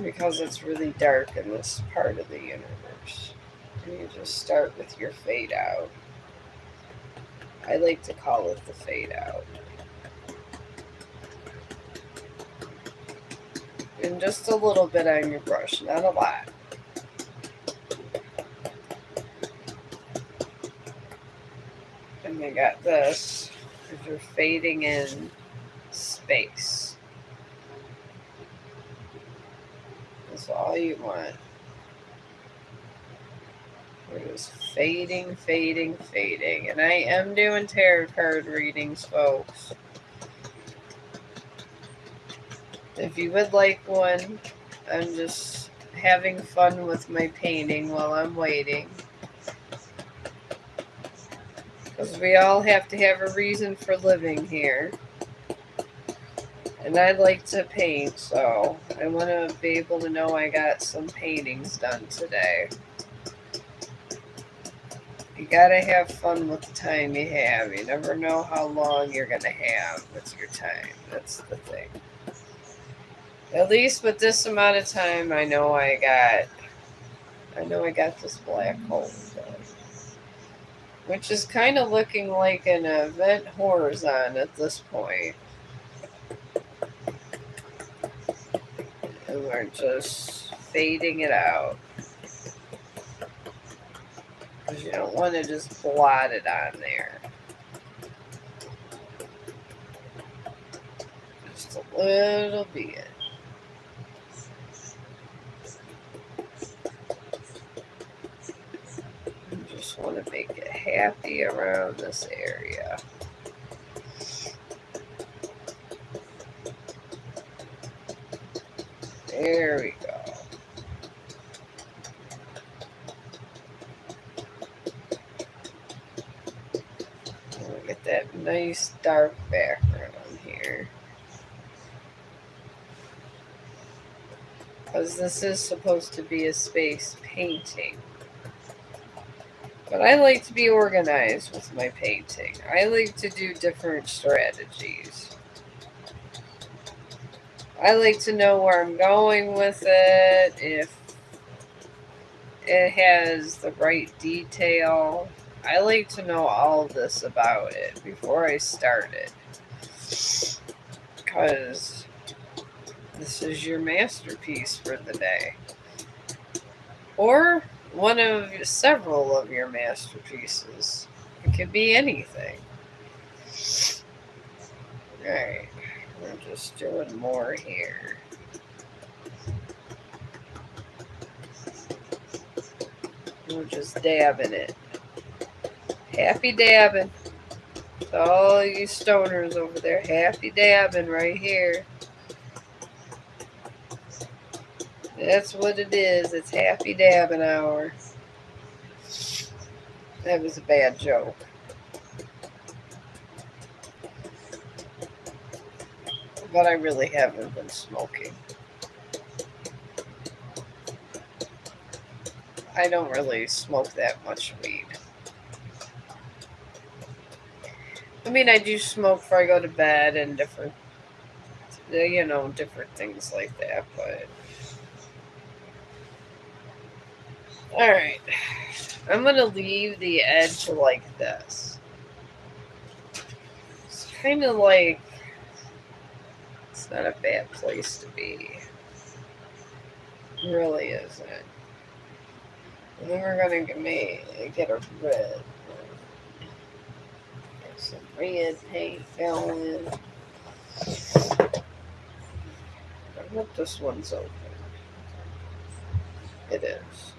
Because it's really dark in this part of the universe. And you just start with your fade out. I like to call it the fade out. And just a little bit on your brush, not a lot. And you got this, because you're fading in space. That's all you want. We're just fading, fading, fading. And I am doing tarot card readings, folks. If you would like one, I'm just having fun with my painting while I'm waiting. Because we all have to have a reason for living here. And I like to paint, so I want to be able to know I got some paintings done today. You gotta have fun with the time you have. You never know how long you're gonna have with your time. That's the thing. At least with this amount of time, I know I got this black hole done. Which is kind of looking like an event horizon at this point. And we're just fading it out. Because you don't want to just blot it on there. Just just a little bit. I just want to make it happy around this area. There we go. Get that nice dark background here. Because this is supposed to be a space painting. But I like to be organized with my painting. I like to do different strategies. I like to know where I'm going with it, if it has the right detail. I like to know all this about it before I start it. Because this is your masterpiece for the day. Or one of several of your masterpieces. It could be anything. Alright, we're just doing more here. We're just dabbing it. Happy dabbing. To all you stoners over there, happy dabbing right here. That's what it is. It's happy dabbing hour. That was a bad joke. But I really haven't been smoking. I don't really smoke that much weed. I mean, I do smoke before I go to bed and different things like that, but... Alright. I'm going to leave the edge like this. It's kind of like... It's not a bad place to be. It really isn't. And then we're going to get a red. Get some red paint going. I hope this one's open. It is.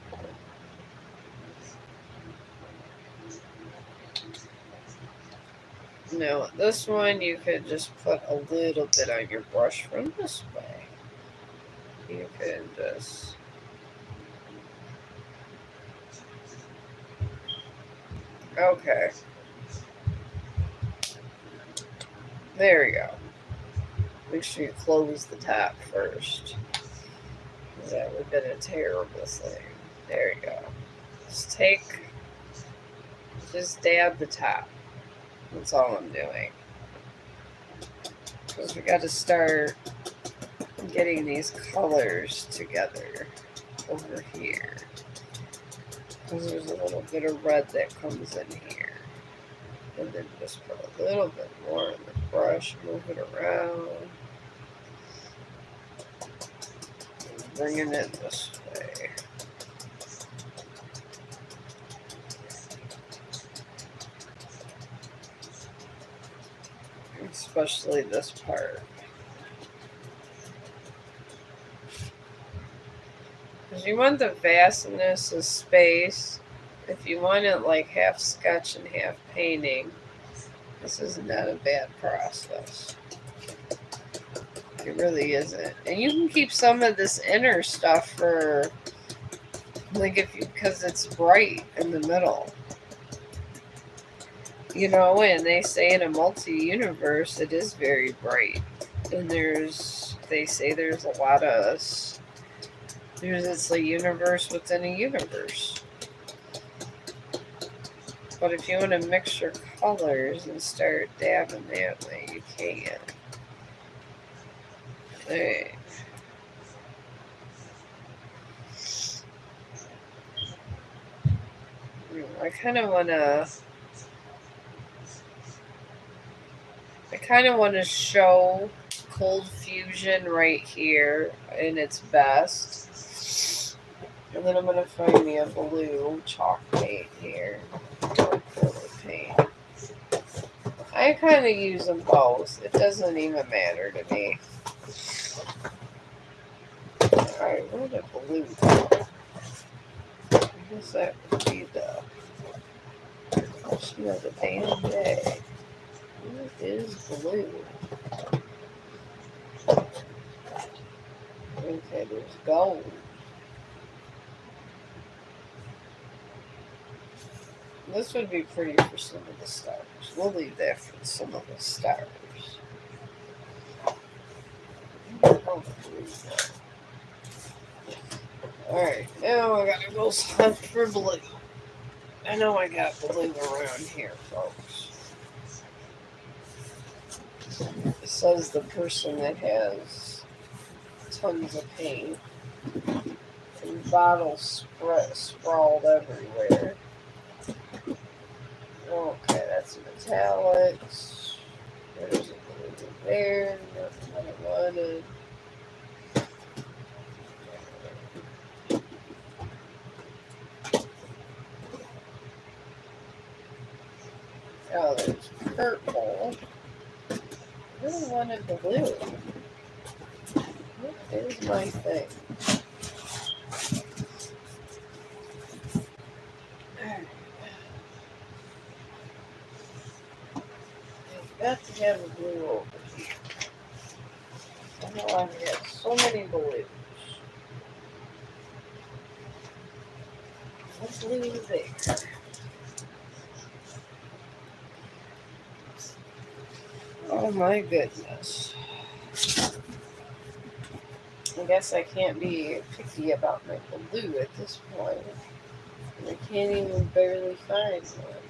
Now, this one you could just put a little bit on your brush from this way. You could just... Okay. There you go. Make sure you close the top first. That would have been a terrible thing. There you go. Just dab the top. That's all I'm doing. Because we got to start getting these colors together over here. Because there's a little bit of red that comes in here. And then just put a little bit more on the brush, move it around. And bring it in this way. Especially this part. Because you want the vastness of space. If you want it like half sketch and half painting, this is not a bad process. It really isn't. And you can keep some of this inner stuff for, like, because it's bright in the middle. You know, and they say in a multi-universe, it is very bright. And they say there's a lot of us. It's a universe within a universe. But if you want to mix your colors and start dabbing that way, you can. Okay. I kind of want to show cold fusion right here in its best. And then I'm going to find me a blue chalk paint here. Paint. I kind of use them both. It doesn't even matter to me. Alright, where'd the blue go? I guess that would be the question of the damn day. What is blue? Okay, there's gold. This would be pretty for some of the stars. We'll leave that for some of the stars. Alright, now I gotta go hunt for blue. I know I got blue around here, folks. It says the person that has tons of paint and bottles sprawled everywhere. Okay, that's metallics. There's a blue there. Nothing I wanted. Oh, there's purple. I really wanted blue. There's my thing. I've got to have a blue over here. I know I've got so many blues. What's blue there? Oh my goodness. I guess I can't be picky about my blue at this point. I can't even barely find one.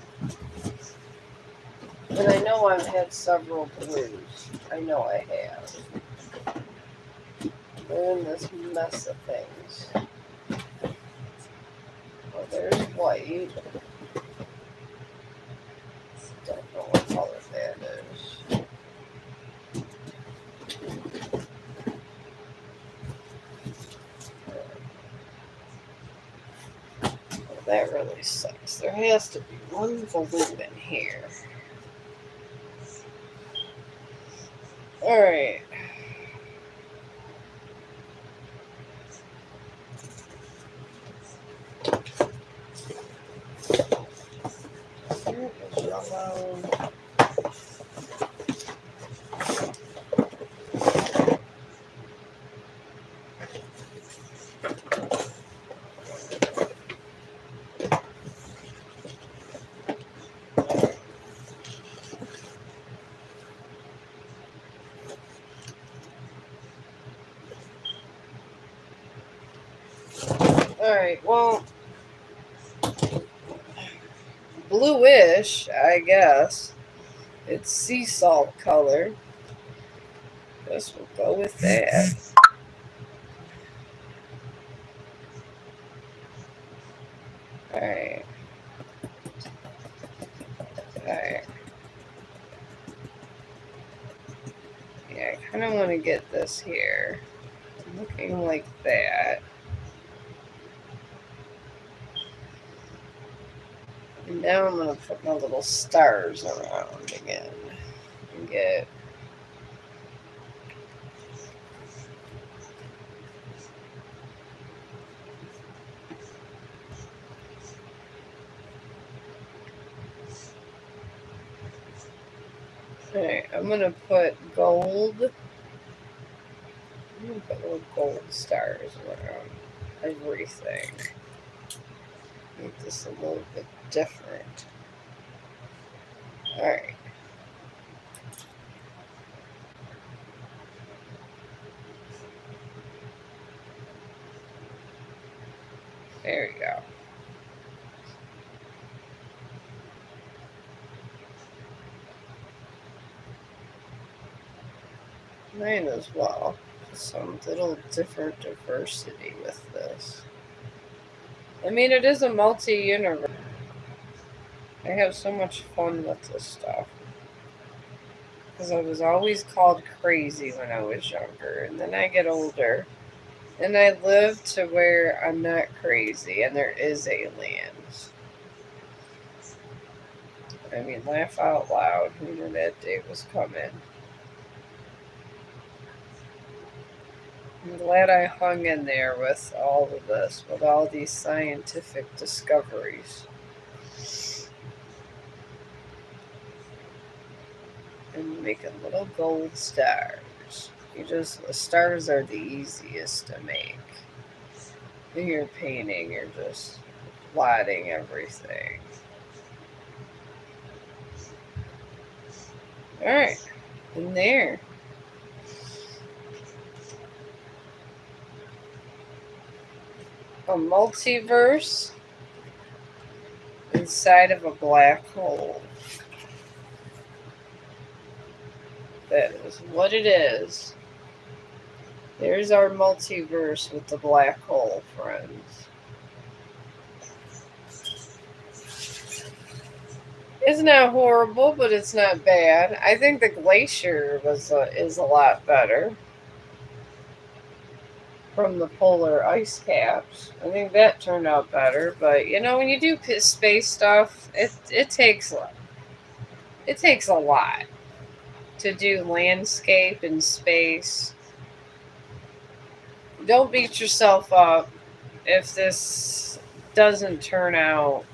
And I know I've had several blues. I know I have. They're in this mess of things. Well, there's white. Don't know what color that is. Well, that really sucks. There has to be one blue in here. Alright. Here is yellow. Alright, well, bluish, I guess. It's sea salt color. Guess we'll go with that. Alright. Alright. Yeah, I kind of want to get this here. Looking like that. And now I'm going to put my little stars around again. And get... Alright, I'm going to put gold. I'm going to put little gold stars around everything. Make this a little bit different. Alright. There we go. Mine as well. Some little different diversity with this. I mean, it is a multi-universe. I have so much fun with this stuff. Because I was always called crazy when I was younger. And then I get older. And I live to where I'm not crazy. And there is aliens. I mean, laugh out loud. Who knew that day was coming? I'm glad I hung in there with all of this, with all these scientific discoveries. And making little gold stars. The stars are the easiest to make. When you're painting, you're just plotting everything. Alright, in there. A multiverse inside of a black hole. That is what it is. There's our multiverse with the black hole, friends. It's not horrible, but it's not bad. I think the glacier is a lot better from the polar ice caps. I think that turned out better. But when you do space stuff, it takes a lot to do landscape in space. Don't beat yourself up if this doesn't turn out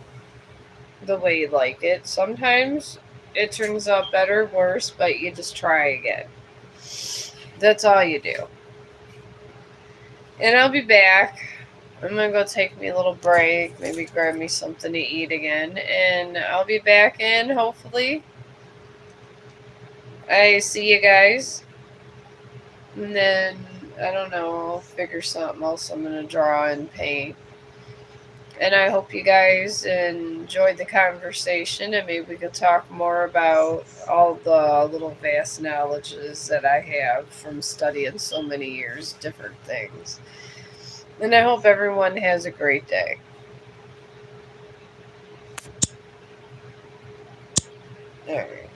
the way you like it. Sometimes it turns out better, worse, but you just try again. That's all you do. And I'll be back. I'm gonna go take me a little break, maybe grab me something to eat again, and I'll be back in hopefully. I see you guys. And then I don't know, I'll figure something else I'm gonna draw and paint. And I hope you guys enjoyed the conversation, and maybe we could talk more about all the little vast knowledges that I have from studying so many years, different things. And I hope everyone has a great day. All right.